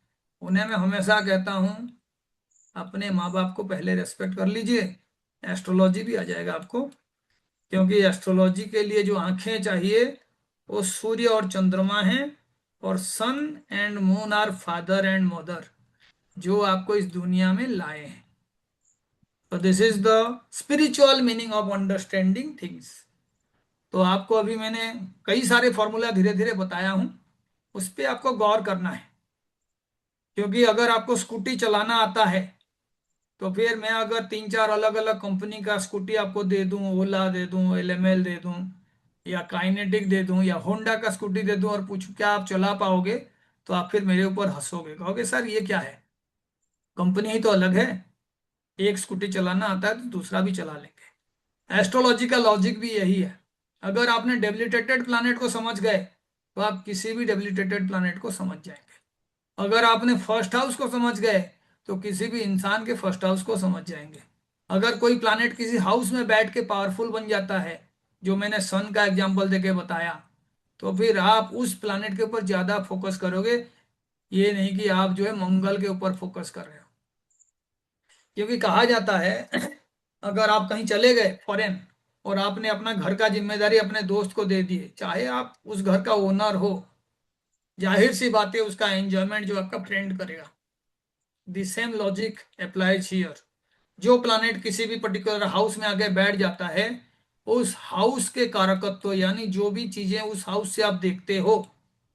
उन्हें मैं हमेशा कहता हूं अपने माँ बाप को पहले रेस्पेक्ट कर लीजिए, एस्ट्रोलॉजी भी आ जाएगा आपको। क्योंकि एस्ट्रोलॉजी के लिए जो आंखें चाहिए, वो सूर्य और चंद्रमा हैं, और sun and moon are father and mother. जो आपको इस दुनिया में लाए हैं। तो this is the spiritual meaning of understanding things. तो आपको अभी मैंने कई सारे फॉर्मूला धीरे धीरे बताया हूं, उस पर आपको गौर करना है। क्योंकि अगर आपको स्कूटी चलाना आता है, तो फिर मैं अगर तीन चार अलग अलग कंपनी का स्कूटी आपको दे दूं, ओला दे दूं, एलएमएल दे दूं, या काइनेटिक दे दूं, या होंडा का स्कूटी दे दूं, और पूछूं क्या आप चला पाओगे, तो आप फिर मेरे ऊपर हंसोगे, कहोगे सर ये क्या है, कंपनी ही तो अलग है। एक स्कूटी चलाना आता है तो दूसरा भी चला लेंगे। एस्ट्रोलॉजी का लॉजिक भी यही है। अगर आपने डेबिलिटेटेड प्लैनेट को समझ गए, तो आप किसी भी डेबिलिटेटेड प्लैनेट को समझ जाएंगे। अगर आपने फर्स्ट हाउस को समझ गए, तो किसी भी इंसान के फर्स्ट हाउस को समझ जाएंगे। अगर कोई प्लैनेट किसी हाउस में बैठ के पावरफुल बन जाता है, जो मैंने सन का एग्जांपल देके बताया, तो फिर आप उस प्लैनेट के ऊपर ज्यादा फोकस करोगे। ये नहीं कि आप जो है मंगल के ऊपर फोकस कर रहे हो। क्योंकि कहा जाता है अगर आप कहीं चले गए फॉरेन, और आपने अपना घर का जिम्मेदारी अपने दोस्त को दे दी, चाहे आप उस घर का ओनर हो, जाहिर सी बात है उसका एंजॉयमेंट जो आपका फ्रेंड करेगा। The same logic applies here. जो प्लानेट किसी भी पर्टिकुलर हाउस में आके बैठ जाता है, उस हाउस के कारकत्व यानी जो भी चीजें उस हाउस से आप देखते हो,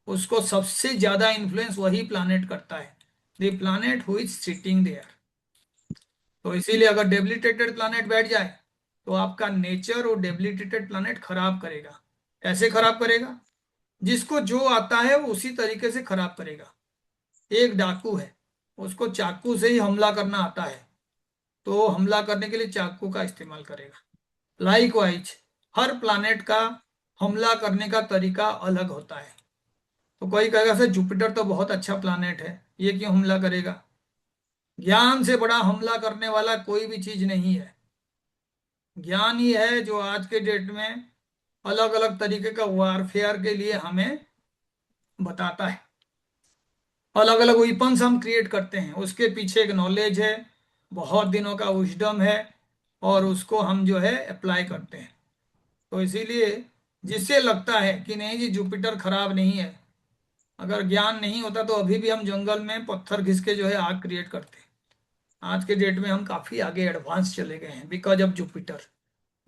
उसको सबसे ज्यादा इन्फ्लुएंस वही प्लानेट करता है, the planet who is sitting there. तो इसीलिए अगर डेबिलिटेटेड प्लानेट बैठ जाए, तो आपका नेचर वो डेबिलिटेटेड प्लानेट खराब करेगा। कैसे खराब करेगा? जिसको जो आता है वो उसी तरीके से खराब करेगा। एक डाकू है, उसको चाकू से ही हमला करना आता है, तो हमला करने के लिए चाकू का इस्तेमाल करेगा। लाइकवाइज हर प्लानेट का हमला करने का तरीका अलग होता है। तो कोई कहेगा सर जुपिटर तो बहुत अच्छा प्लानेट है, ये क्यों हमला करेगा? ज्ञान से बड़ा हमला करने वाला कोई भी चीज नहीं है। ज्ञान ही है जो आज के डेट में अलग अलग तरीके का वारफेयर के लिए हमें बताता है। अलग अलग वेपन्स हम क्रिएट करते हैं, उसके पीछे एक नॉलेज है, बहुत दिनों का विजडम है, और उसको हम जो है अप्लाई करते हैं। तो इसीलिए जिससे लगता है कि नहीं जी जुपिटर खराब नहीं है, अगर ज्ञान नहीं होता तो अभी भी हम जंगल में पत्थर घिस के जो है आग क्रिएट करते हैं। आज के डेट में हम काफी आगे एडवांस चले गए हैं बिकॉज ऑफ जुपिटर।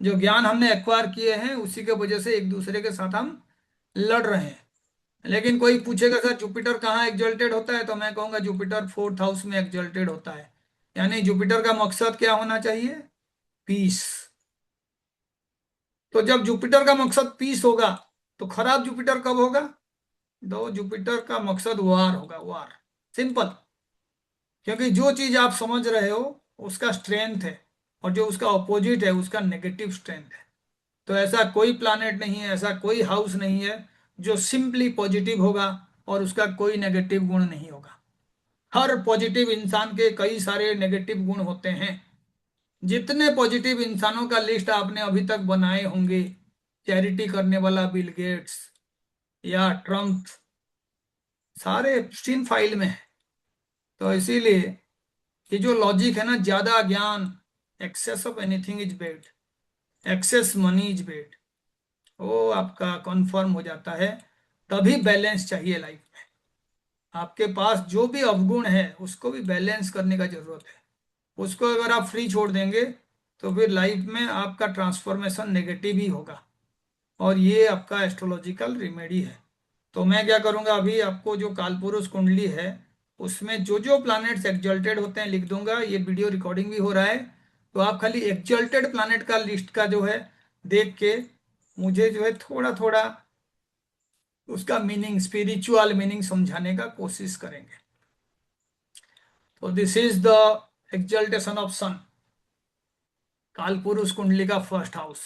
जो ज्ञान हमने एक्वायर किए हैं उसी के वजह से एक दूसरे के साथ हम लड़ रहे हैं। लेकिन कोई पूछेगा सर जुपिटर कहाँ एग्जल्टेड होता है, तो मैं कहूंगा जुपिटर फोर्थ हाउस में एग्जल्टेड होता है। यानी जुपिटर का मकसद क्या होना चाहिए? पीस। तो जब जुपिटर का मकसद पीस होगा, तो खराब जुपिटर कब होगा? दो जुपिटर का मकसद वार होगा, वार। सिंपल। क्योंकि जो चीज आप समझ रहे हो उसका स्ट्रेंथ है, और जो उसका ऑपोजिट है उसका नेगेटिव स्ट्रेंथ है। तो ऐसा कोई प्लानेट नहीं है, ऐसा कोई हाउस नहीं है जो सिंपली पॉजिटिव होगा और उसका कोई नेगेटिव गुण नहीं होगा। हर पॉजिटिव इंसान के कई सारे नेगेटिव गुण होते हैं। जितने पॉजिटिव इंसानों का लिस्ट आपने अभी तक बनाए होंगे, चैरिटी करने वाला बिल गेट्स या ट्रम्प, सारे स्टीन फाइल में है। तो इसीलिए ये जो लॉजिक है ना, ज्यादा ज्ञान, excess of anything is bad, excess money is bad, वो आपका कन्फर्म हो जाता है। तभी बैलेंस चाहिए लाइफ में। आपके पास जो भी अवगुण है उसको भी बैलेंस करने का जरूरत है। उसको अगर आप फ्री छोड़ देंगे, तो फिर लाइफ में आपका ट्रांसफॉर्मेशन नेगेटिव ही होगा। और ये आपका एस्ट्रोलॉजिकल रेमेडी है। तो मैं क्या करूंगा, अभी आपको जो कालपुरुष कुंडली है उसमें जो जो प्लैनेट्स एक्जल्टेड होते हैं लिख दूंगा। ये वीडियो रिकॉर्डिंग भी हो रहा है, तो आप खाली एक्जल्टेड प्लैनेट का लिस्ट का जो है देख के मुझे जो है थोड़ा थोड़ा उसका मीनिंग, स्पिरिचुअल मीनिंग समझाने का कोशिश करेंगे। तो दिस इज द एक्जल्टेशन ऑफ सन, कालपुरुष कुंडली का फर्स्ट हाउस,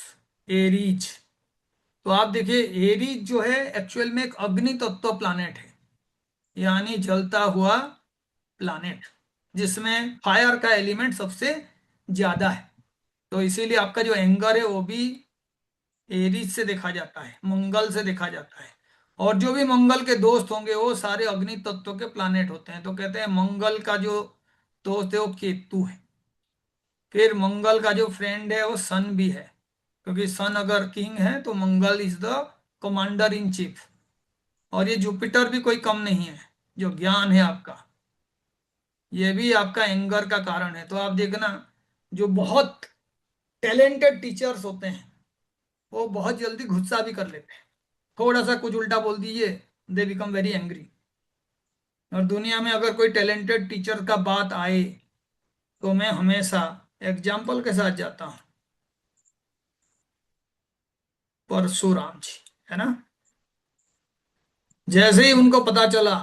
एरीज। तो आप देखिए एरीज जो है एक्चुअल में एक अग्नि तत्व प्लानेट है, यानी जलता हुआ प्लानेट, जिसमें फायर का एलिमेंट सबसे ज्यादा है। तो इसीलिए आपका जो एंगर है वो भी एरीज से देखा जाता है, मंगल से देखा जाता है। और जो भी मंगल के दोस्त होंगे वो सारे अग्नि तत्व के प्लानेट होते हैं। तो कहते हैं मंगल का जो दोस्त है वो केतु है। फिर मंगल का जो फ्रेंड है वो सन भी है, क्योंकि सन अगर किंग है तो Mangal is the commander in chief. और ये जुपिटर भी कोई कम नहीं है, जो ज्ञान है आपका। ये भी आपका एंगर का कारण है। तो आप देखना, जो बहुत टैलेंटेड टीचर्स होते हैं वो बहुत जल्दी गुस्सा भी कर लेते हैं। थोड़ा सा कुछ उल्टा बोल दीजिए, दे बिकम वेरी एंग्री। और दुनिया में अगर कोई टैलेंटेड टीचर का बात आए तो मैं हमेशा एग्जाम्पल के साथ जाता हूँ, परशुराम जी, है ना। जैसे ही उनको पता चला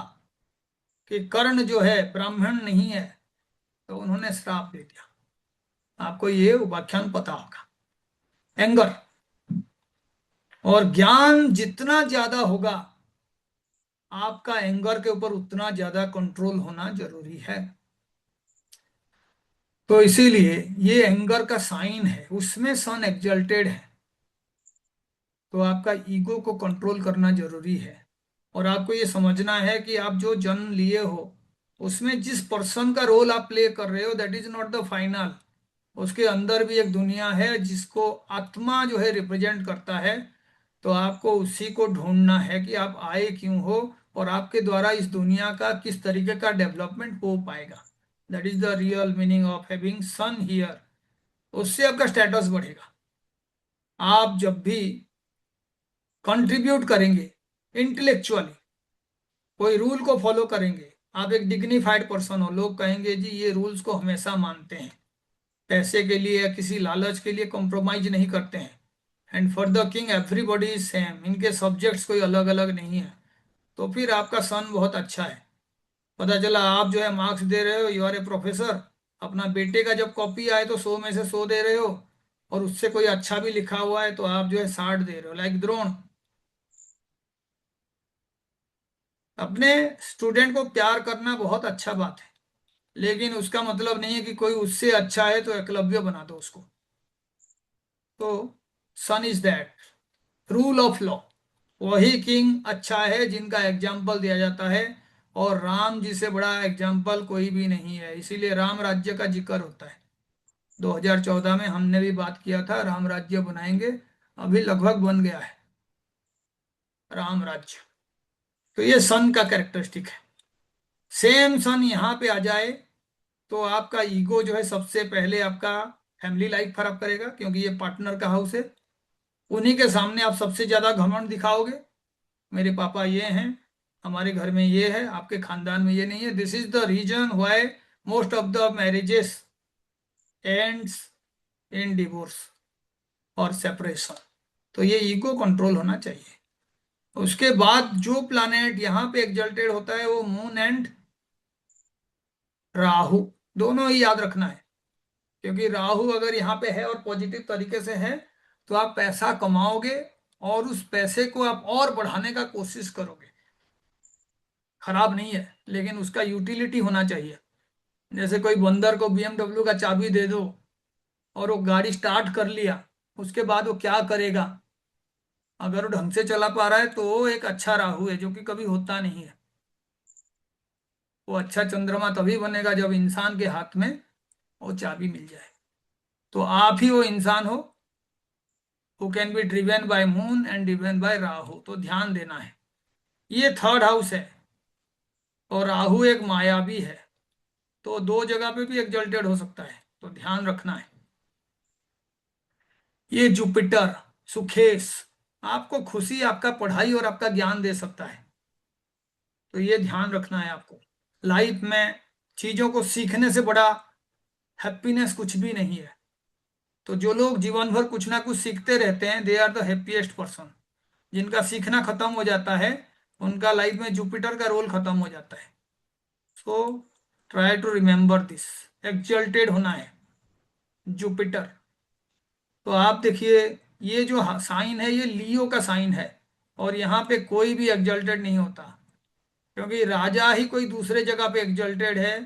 कि कर्ण जो है ब्राह्मण नहीं है, तो उन्होंने श्राप दे दिया। आपको ये उपाख्यान पता होगा, एंगर। और ज्ञान जितना ज्यादा होगा, आपका एंगर के ऊपर उतना ज्यादा कंट्रोल होना जरूरी है। तो इसीलिए ये एंगर का साइन है, उसमें सन एक्सल्टेड है। तो आपका ईगो को कंट्रोल करना जरूरी है। और आपको ये समझना है कि आप जो जन्म लिए हो, उसमें जिस पर्सन का रोल आप प्ले कर रहे हो, that is not the final. उसके अंदर भी एक दुनिया है जिसको आत्मा जो है रिप्रेजेंट करता है। तो आपको उसी को ढूंढना है कि आप आए क्यों हो, और आपके द्वारा इस दुनिया का किस तरीके का डेवलपमेंट हो पाएगा। That is the real meaning of having sun here. उससे आपका स्टेटस बढ़ेगा। आप जब भी कंट्रीब्यूट करेंगे इंटेलेक्चुअली, कोई रूल को फॉलो करेंगे, आप एक डिग्निफाइड पर्सन हो, लोग कहेंगे जी ये रूल्स को हमेशा मानते हैं, पैसे के लिए या किसी लालच के लिए कॉम्प्रोमाइज नहीं करते हैं। And for the king everybody is same, इनके सब्जेक्ट्स कोई अलग अलग नहीं है। तो फिर आपका सन बहुत अच्छा है। पता चला आप जो है मार्क्स दे रहे हो, यू आर ए प्रोफेसर, अपना बेटे का जब कॉपी आए तो 100 में से 100 दे रहे हो, और उससे कोई अच्छा भी लिखा हुआ है तो आप जो है 60 दे रहे हो, लाइक द्रोण। अपने स्टूडेंट को प्यार करना बहुत अच्छा बात है, लेकिन उसका मतलब नहीं है कि कोई उससे अच्छा है तो एकलव्य बना दो उसको। तो sun is that rule of law. वही किंग अच्छा है जिनका एग्जाम्पल दिया जाता है, और राम जी से बड़ा एग्जाम्पल कोई भी नहीं है। इसीलिए राम राज्य का जिक्र होता है। 2014 में हमने भी बात किया था, राम राज्य बनाएंगे, अभी लगभग बन गया है राम राज्य। तो ये सन का कैरेक्टरिस्टिक है। सेम सन यहाँ पे आ जाए तो आपका ईगो जो है सबसे पहले आपका फैमिली लाइफ खराब करेगा, क्योंकि ये पार्टनर का हाउस है। उन्हीं के सामने आप सबसे ज्यादा घमंड दिखाओगे, मेरे पापा ये हैं, हमारे घर में ये है, आपके खानदान में ये नहीं है। This is the reason why most of the marriages ends in divorce और सेपरेशन। तो ये ईगो कंट्रोल होना चाहिए। उसके बाद जो प्लैनेट यहाँ पे एग्जल्टेड होता है वो मून एंड राहु, दोनों ही याद रखना है। क्योंकि राहु अगर यहाँ पे है और पॉजिटिव तरीके से है, तो आप पैसा कमाओगे और उस पैसे को आप और बढ़ाने का कोशिश करोगे। खराब नहीं है, लेकिन उसका यूटिलिटी होना चाहिए। जैसे कोई बंदर को BMW का चाबी दे दो और वो गाड़ी स्टार्ट कर लिया, उसके बाद वो क्या करेगा? अगर वो ढंग से चला पा रहा है तो वो एक अच्छा राहु है, जो कि कभी होता नहीं है। वो अच्छा चंद्रमा तभी बनेगा जब इंसान के हाथ में वो चाबी मिल जाए। तो आप ही वो इंसान हो who can be driven by moon and driven by Rahu. तो ध्यान देना है। ये थर्ड हाउस है, और राहु एक मायावी है, तो दो जगह पे भी एग्जल्टेड हो सकता है, तो ध्यान रखना है। ये जुपिटर, सुखेश, आपको खुशी, आपका पढ़ाई और आपका ज्ञान दे सकता है। तो ये ध्यान रखना है आपको। लाइफ में चीजों को सीखने से बड़ा हैप्पीनेस कुछ भी नहीं है। तो जो लोग जीवन भर कुछ ना कुछ सीखते रहते हैं, they are the happiest person. जिनका सीखना खत्म हो जाता है, उनका लाइफ में जुपिटर का रोल खत्म हो जाता है। So try to remember this, exalted होना है जुपिटर। तो आप देखिए, ये जो साइन है ये लियो का साइन है, और यहाँ पे कोई भी एक्सल्टेड नहीं होता, क्योंकि राजा ही कोई दूसरे जगह पे एग्जल्टेड है।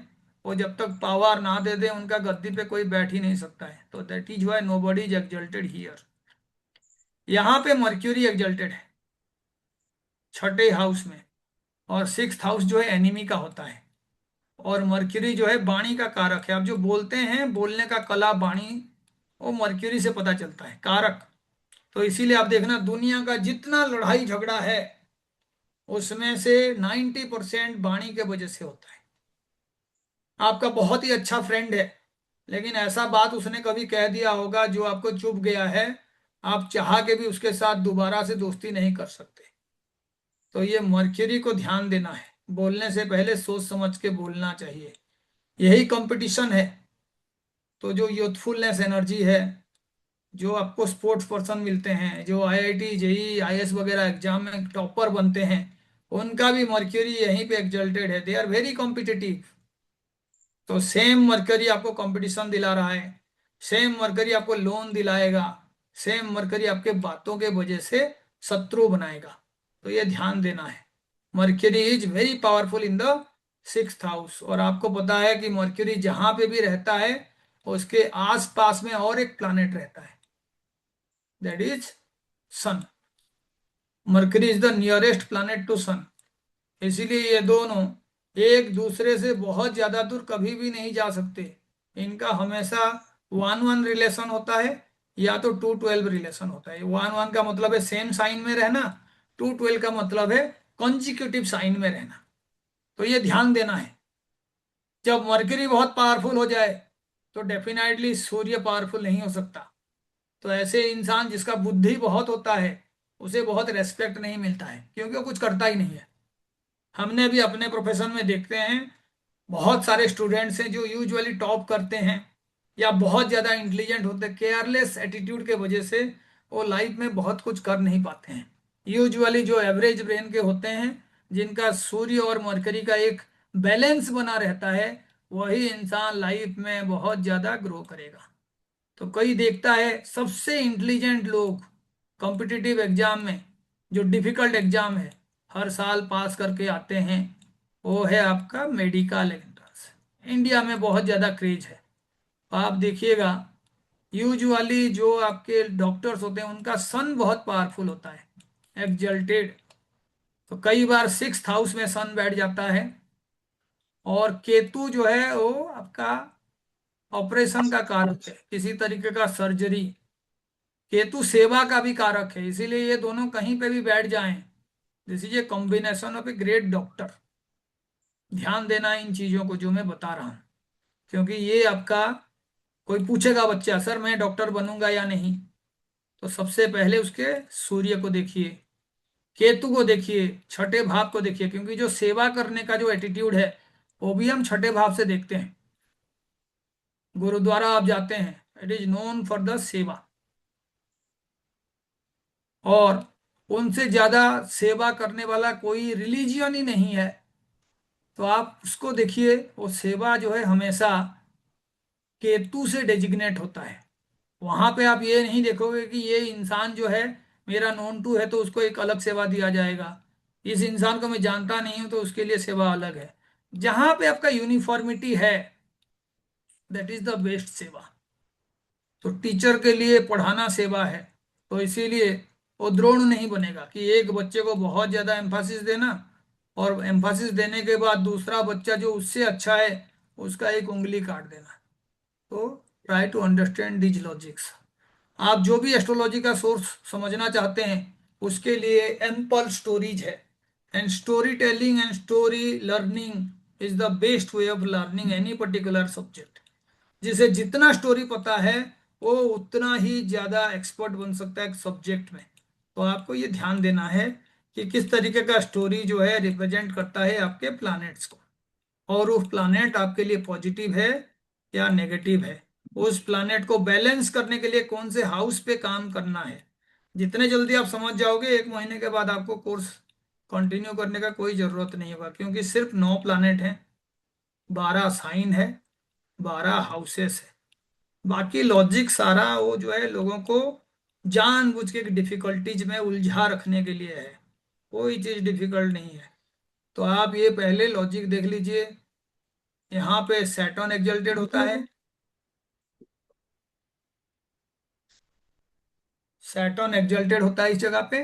वो जब तक पावर ना दे दे, उनका गद्दी पे कोई बैठ ही नहीं सकता है। तो that is why nobody is exalted here. यहाँ पे मर्क्यूरी एग्जल्टेड है छठे हाउस में, और सिक्स्थ हाउस जो है एनिमी का होता है। और मर्क्यूरी जो है वाणी का कारक है। आप जो बोलते हैं, बोलने का कला, वाणी, वो मर्क्यूरी से पता चलता है, कारक। तो इसीलिए आप देखना, दुनिया का जितना लड़ाई झगड़ा है उसमें से 90% वाणी के वजह से होता है। आपका बहुत ही अच्छा फ्रेंड है, लेकिन ऐसा बात उसने कभी कह दिया होगा जो आपको चुभ गया है, आप चाह के भी उसके साथ दोबारा से दोस्ती नहीं कर सकते। तो ये मर्क्यूरी को ध्यान देना है, बोलने से पहले सोच समझ के बोलना चाहिए। यही कंपटीशन है। तो जो यूथफुलनेस एनर्जी है, जो आपको स्पोर्ट्स पर्सन मिलते हैं, जो आईआईटी जेई आईएएस वगैरह एग्जाम में टॉपर बनते हैं, उनका भी मर्क्यूरी यहीं पे एक्सल्टेड है, दे आर वेरी कॉम्पिटिटिव। तो सेम मरकरी आपको कंपटीशन दिला रहा है, सेम मरकरी आपको लोन दिलाएगा, सेम मरकरी आपके बातों के वजह से शत्रु बनाएगा। तो ये ध्यान देना है। Mercury is very powerful in the 6th house. और आपको पता है कि मर्क्यूरी जहां पे भी रहता है, उसके आसपास में और एक प्लैनेट रहता है, that is sun. Mercury is the nearest planet to sun. इसीलिए ये दोनों एक दूसरे से बहुत ज्यादा दूर कभी भी नहीं जा सकते। इनका हमेशा 1-1 रिलेशन होता है, या तो 2-12 रिलेशन होता है। 1-1 का मतलब है सेम साइन में रहना, 2-12 का मतलब है कॉन्जिक्यूटिव साइन में रहना। तो ये ध्यान देना है। जब मरकरी बहुत पावरफुल हो जाए तो डेफिनेटली सूर्य पावरफुल नहीं हो सकता। तो ऐसे इंसान जिसका बुद्धि बहुत होता है, उसे बहुत रेस्पेक्ट नहीं मिलता है, क्योंकि वो कुछ करता ही नहीं है। हमने भी अपने प्रोफेशन में देखते हैं, बहुत सारे स्टूडेंट्स हैं जो यूजुअली टॉप करते हैं या बहुत ज़्यादा इंटेलिजेंट होते हैं, केयरलेस एटीट्यूड के वजह से वो लाइफ में बहुत कुछ कर नहीं पाते हैं। यूजुअली जो एवरेज ब्रेन के होते हैं, जिनका सूर्य और मरकरी का एक बैलेंस बना रहता है, वही इंसान लाइफ में बहुत ज़्यादा ग्रो करेगा। तो कोई देखता है सबसे इंटेलिजेंट लोग कॉम्पिटिटिव एग्जाम में, जो डिफिकल्ट एग्जाम है, हर साल पास करके आते हैं, वो है आपका मेडिकल एंट्रेंस। इंडिया में बहुत ज़्यादा क्रेज है। आप देखिएगा, यूजुअली जो आपके डॉक्टर्स होते हैं उनका सन बहुत पावरफुल होता है, एक्सल्टेड। तो कई बार 6th हाउस में सन बैठ जाता है। और केतु जो है वो आपका ऑपरेशन का कारक है, किसी तरीके का सर्जरी। केतु सेवा का भी कारक है, इसीलिए ये दोनों कहीं पे भी बैठ जाएं, this is a combination of a great doctor. ध्यान देना है इन चीजों को जो मैं बता रहा हूं, क्योंकि ये आपका, कोई पूछेगा बच्चा सर मैं डॉक्टर बनूंगा या नहीं, तो सबसे पहले उसके सूर्य को देखिए, केतु को देखिए, छठे भाव को देखिए, क्योंकि जो सेवा करने का जो एटीट्यूड है, वो भी हम छठे भाव से देखते हैं। गुरुद्वारा आप जाते हैं, it is known for the सेवा। और उनसे ज्यादा सेवा करने वाला कोई रिलीजियन ही नहीं है। तो आप उसको देखिए, वो सेवा जो है हमेशा केतु से डेजिग्नेट होता है। वहां पे आप ये नहीं देखोगे कि ये इंसान जो है मेरा नोन टू है तो उसको एक अलग सेवा दिया जाएगा, इस इंसान को मैं जानता नहीं हूं तो उसके लिए सेवा अलग है। जहां पे आपका यूनिफॉर्मिटी है, दैट इज द बेस्ट सेवा। तो टीचर के लिए पढ़ाना सेवा है। तो इसीलिए वो द्रोण नहीं बनेगा कि एक बच्चे को बहुत ज्यादा एम्फासिस देना, और एम्फासिस देने के बाद दूसरा बच्चा जो उससे अच्छा है उसका एक उंगली काट देना। तो try to understand these logics. आप जो भी एस्ट्रोलॉजी का सोर्स समझना चाहते हैं, उसके लिए एम्पल स्टोरीज है। And story telling and story learning is the best way of learning any particular subject. जिसे जितना स्टोरी पता है, वो उतना ही ज्यादा एक्सपर्ट बन सकता है सब्जेक्ट में। तो आपको ये ध्यान देना है कि किस तरीके का स्टोरी जो है रिप्रेजेंट करता है आपके प्लैनेट्स को, और वो प्लैनेट आपके लिए पॉजिटिव है या नेगेटिव है। उस प्लैनेट को बैलेंस करने के लिए कौन से हाउस पे काम करना है। जितने जल्दी आप समझ जाओगे, 1 महीने के बाद आपको कोर्स कंटिन्यू करने का कोई जरूरत नहीं होगा, क्योंकि सिर्फ 9 प्लैनेट हैं, 12 साइन है, 12 हाउसेस है। बाकी लॉजिक सारा वो जो है लोगों को जानबूझ के डिफिकल्टीज में उलझा रखने के लिए है। कोई चीज डिफिकल्ट नहीं है। तो आप ये पहले लॉजिक देख लीजिए। यहाँ पे सैटर्न एक्सल्टेड होता है, सैटर्न एक्सल्टेड होता है इस जगह पे।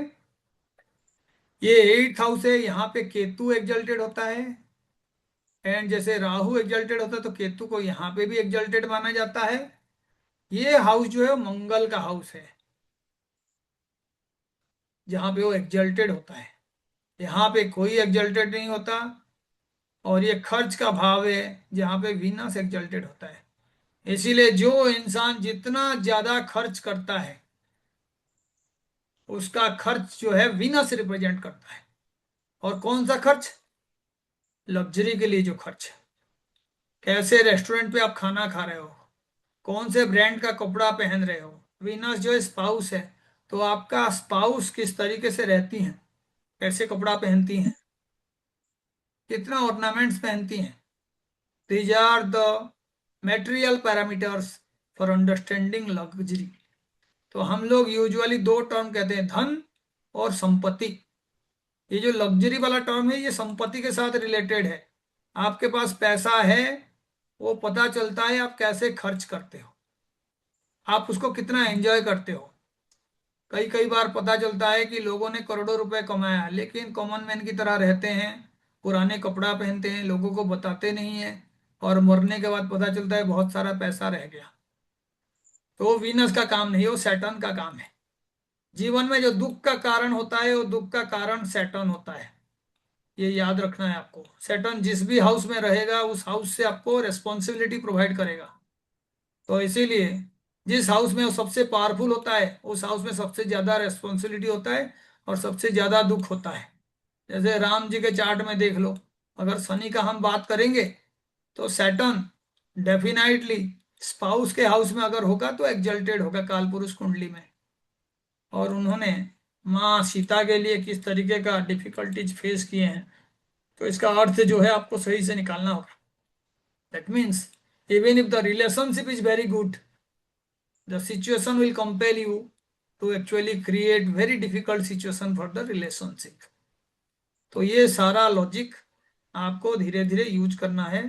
ये 8th हाउस है, यहाँ पे केतु एक्सल्टेड होता है। एंड जैसे राहु एक्सल्टेड होता है, तो केतु को यहाँ पे भी एक्सल्टेड माना जाता है। ये हाउस जो है वो मंगल का हाउस है, जहाँ पे वो एक्सल्टेड होता है। यहाँ पे कोई एक्सल्टेड नहीं होता। और ये खर्च का भाव है जहाँ पे वीनस एक्सल्टेड होता है। इसीलिए जो इंसान जितना ज्यादा खर्च करता है उसका खर्च जो है वीनस रिप्रेजेंट करता है। और कौन सा खर्च? लग्जरी के लिए जो खर्च है। कैसे रेस्टोरेंट पे आप खाना खा रहे हो, कौन से ब्रांड का कपड़ा पहन रहे हो। वीनस जो स्पाउस है, तो आपका स्पाउस किस तरीके से रहती हैं, कैसे कपड़ा पहनती हैं, कितना ऑर्नामेंट्स पहनती हैं। These are the material parameters for understanding luxury. तो हम लोग यूजुअली दो टर्म कहते हैं, धन और संपत्ति। ये जो लग्जरी वाला टर्म है ये संपत्ति के साथ रिलेटेड है। आपके पास पैसा है, वो पता चलता है आप कैसे खर्च करते हो, आप उसको कितना एंजॉय करते हो। कई कई बार पता चलता है कि लोगों ने करोड़ों रुपए कमाया लेकिन कॉमन मैन की तरह रहते हैं, पुराने कपड़ा पहनते हैं, लोगों को बताते नहीं है, और मरने के बाद पता चलता है बहुत सारा पैसा रह गया। तो वो वीनस का काम नहीं, वो सैटर्न का काम है। जीवन में जो दुख का कारण होता है वो दुख का कारण सैटर्न होता है। ये याद रखना है आपको। सैटर्न जिस भी हाउस में रहेगा उस हाउस से आपको रेस्पॉन्सिबिलिटी प्रोवाइड करेगा। तो इसीलिए जिस हाउस में वो सबसे पावरफुल होता है उस हाउस में सबसे ज्यादा रेस्पॉन्सिबिलिटी होता है और सबसे ज्यादा दुख होता है। जैसे राम जी के चार्ट में देख लो, अगर शनि का हम बात करेंगे तो सैटर्न डेफिनेटली स्पाउस के हाउस में अगर होगा तो एक्जल्टेड होगा कालपुरुष कुंडली में। और उन्होंने माँ सीता के लिए किस तरीके का डिफिकल्टीज फेस किए हैं, तो इसका अर्थ जो है आपको सही से निकालना होगा। That means even if the relationship is very good, the situation will compel you to actually create very difficult situation for the relationship। तो ये सारा लॉजिक आपको धीरे धीरे यूज करना है।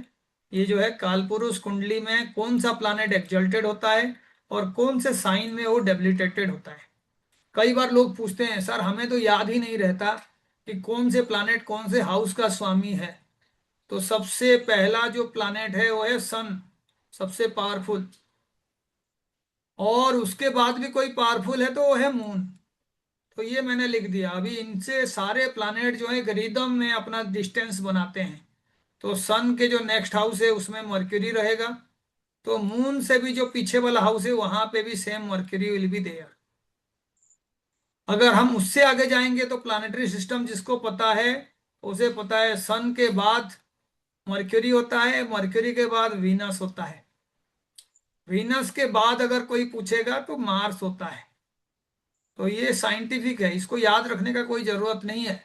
ये जो है कालपुरुष कुंडली में कौन सा प्लैनेट एक्सल्टेड होता है और कौन से साइन में वो डेबिलिटेटेड होता है। कई बार लोग पूछते हैं सर हमें तो याद ही नहीं रहता कि कौन से प्लैनेट कौन से हाउस का स्वामी है। तो सबसे पहला जो प्लैनेट है वो है सन, सबसे पावरफुल। और उसके बाद भी कोई पावरफुल है तो वो है मून। तो ये मैंने लिख दिया। अभी इनसे सारे प्लैनेट जो है एक रिदम में अपना डिस्टेंस बनाते हैं। तो सन के जो नेक्स्ट हाउस है उसमें मर्क्यूरी रहेगा, तो मून से भी जो पीछे वाला हाउस है वहां पे भी same Mercury will be there. अगर हम उससे आगे जाएंगे तो प्लानिटरी सिस्टम जिसको पता है उसे पता है सन के बाद मर्क्यूरी होता है, मर्क्यूरी के बाद वीनस होता है, वीनस के बाद अगर कोई पूछेगा तो मार्स होता है। तो ये साइंटिफिक है, इसको याद रखने का कोई जरूरत नहीं है।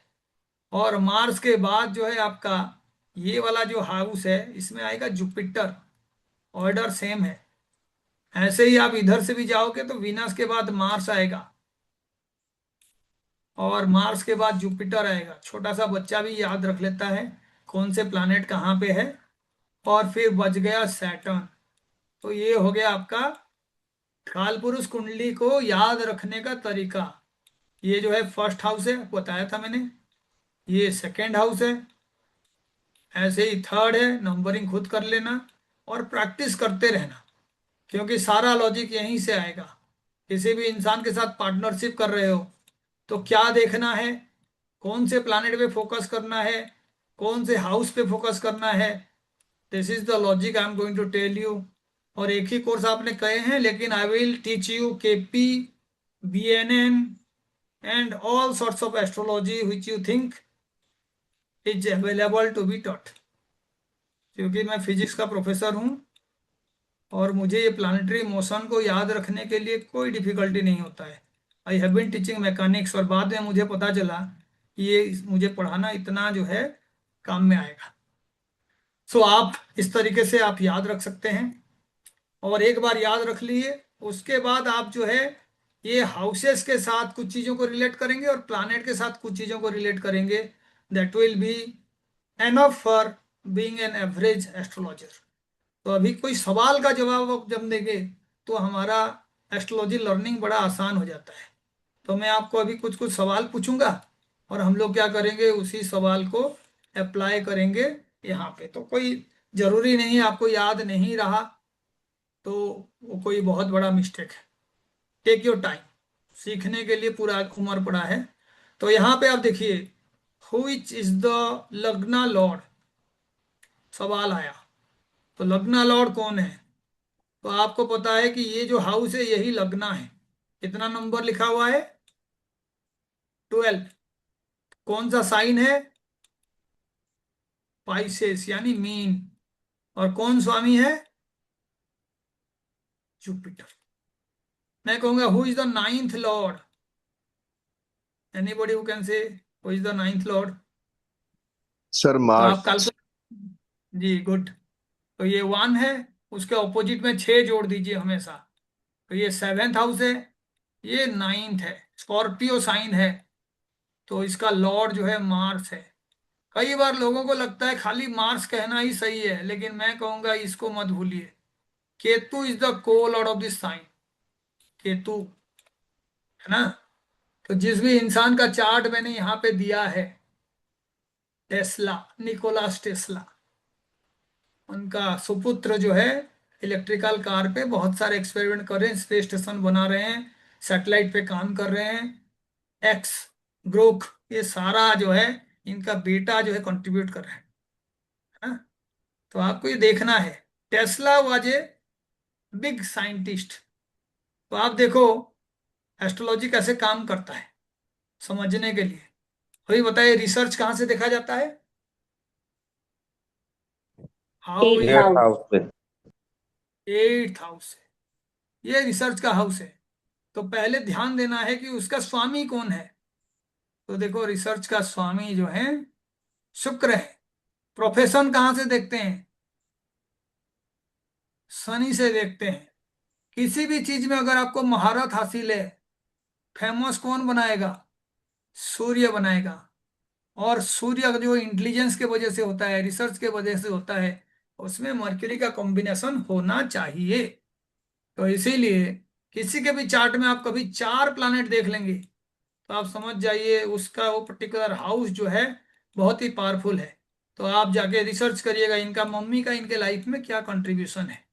और मार्स के बाद जो है आपका ये वाला जो हाउस है इसमें आएगा जुपिटर। ऑर्डर सेम है। ऐसे ही आप इधर से भी जाओगे तो वीनस के बाद मार्स आएगा और मार्स के बाद जुपिटर आएगा। छोटा सा बच्चा भी याद रख लेता है कौन से प्लैनेट कहाँ पे है। और फिर बच गया सैटर्न। तो ये हो गया आपका कालपुरुष कुंडली को याद रखने का तरीका। ये जो है फर्स्ट हाउस है, आपको बताया था मैंने। ये सेकेंड हाउस है, ऐसे ही थर्ड है, नंबरिंग खुद कर लेना और प्रैक्टिस करते रहना, क्योंकि सारा लॉजिक यहीं से आएगा। किसी भी इंसान के साथ पार्टनरशिप कर रहे हो तो क्या देखना है, कौन से प्लैनेट पे फोकस करना है, कौन से हाउस पे फोकस करना है। This is the logic I am going to tell you. और एक ही कोर्स आपने कहे हैं लेकिन I will teach you KP, BNN and all sorts of astrology which you think is available to be taught. क्योंकि मैं फिजिक्स का प्रोफेसर हूँ और मुझे ये प्लानिटरी मोशन को याद रखने के लिए कोई डिफिकल्टी नहीं होता है। I have been teaching mechanics और बाद में मुझे पता चला कि ये मुझे पढ़ाना इतना जो है काम में आएगा। सो आप इस तरीके से आप याद रख सकते हैं। और एक बार याद रख लिए उसके बाद आप जो है ये हाउसेस के साथ कुछ चीज़ों को रिलेट करेंगे और प्लानेट के साथ कुछ चीज़ों को रिलेट करेंगे। That will be enough for being an average astrologer. तो अभी कोई सवाल का जवाब आप जब देंगे तो हमारा एस्ट्रोलॉजी लर्निंग बड़ा आसान हो जाता है। तो मैं आपको अभी कुछ कुछ सवाल पूछूंगा और हम लोग क्या करेंगे उसी सवाल को अप्लाई करेंगे यहाँ पे। तो कोई जरूरी नहीं है आपको याद नहीं रहा तो वो कोई बहुत बड़ा मिस्टेक है। टेक योर टाइम, सीखने के लिए पूरा उम्र पड़ा है। तो यहाँ पे आप देखिए, हुइच इज द लग्ना लॉर्ड। सवाल आया। तो लग्ना लॉर्ड कौन है? तो आपको पता है कि ये जो हाउस है यही लग्ना है। कितना नंबर लिखा हुआ है? 12। कौन सा साइन है? पाइसेस यानी मीन। और कौन स्वामी है? जुपिटर। मैं कहूंगा who is the ninth Lord? Anybody who can say who is the ninth Lord? Sir तो आप मार्स। कैलकुलेट। जी गुड। तो ये 1 है। उसके ऑपोजिट में 6 जोड़ दीजिए हमेशा। तो ये 7th हाउस है। ये 9th है। स्कॉर्पियो साइन है। तो इसका लॉर्ड जो है मार्स है। कई बार लोगों को लगता है खाली मार्स कहना ही सही है, लेकिन मैं कहूंगा इसको मत भूलिए। Ketu is the co lord of this sign. Ketu, है ना? तो जिस भी इंसान का चार्ट मैंने यहाँ पे दिया है, टेस्ला, निकोलास टेस्ला, उनका सुपुत्र जो है इलेक्ट्रिकल कार पे बहुत सारे एक्सपेरिमेंट कर रहे हैं, स्पेस स्टेशन बना रहे हैं, सैटेलाइट पे काम कर रहे हैं, एक्स ग्रोक, ये सारा जो है इनका बेटा जो है कंट्रीब्यूट कर रहा है ना? तो आपको ये देखना है। Tesla was a big scientist. तो आप देखो एस्ट्रोलॉजी कैसे काम करता है समझने के लिए। वही बताइए, रिसर्च कहाँ से देखा जाता है? How eight is eight house. House पे। 8th हाउस है। ये रिसर्च का हाउस है। तो पहले ध्यान देना है कि उसका स्वामी कौन है। तो देखो रिसर्च का स्वामी जो है शुक्र है। प्रोफेशन कहाँ से देखते हैं? शनि से देखते हैं। किसी भी चीज में अगर आपको महारत हासिल है, फेमस कौन बनाएगा? सूर्य बनाएगा। और सूर्य जो इंटेलिजेंस के वजह से होता है, रिसर्च के वजह से होता है, उसमें मर्क्यूरी का कॉम्बिनेशन होना चाहिए। तो इसीलिए किसी के भी चार्ट में आप कभी 4 प्लैनेट देख लेंगे तो आप समझ जाइए उसका वो पर्टिकुलर हाउस जो है बहुत ही पावरफुल है। तो आप जाके रिसर्च करिएगा इनका मम्मी का इनके लाइफ में क्या कंट्रीब्यूशन है।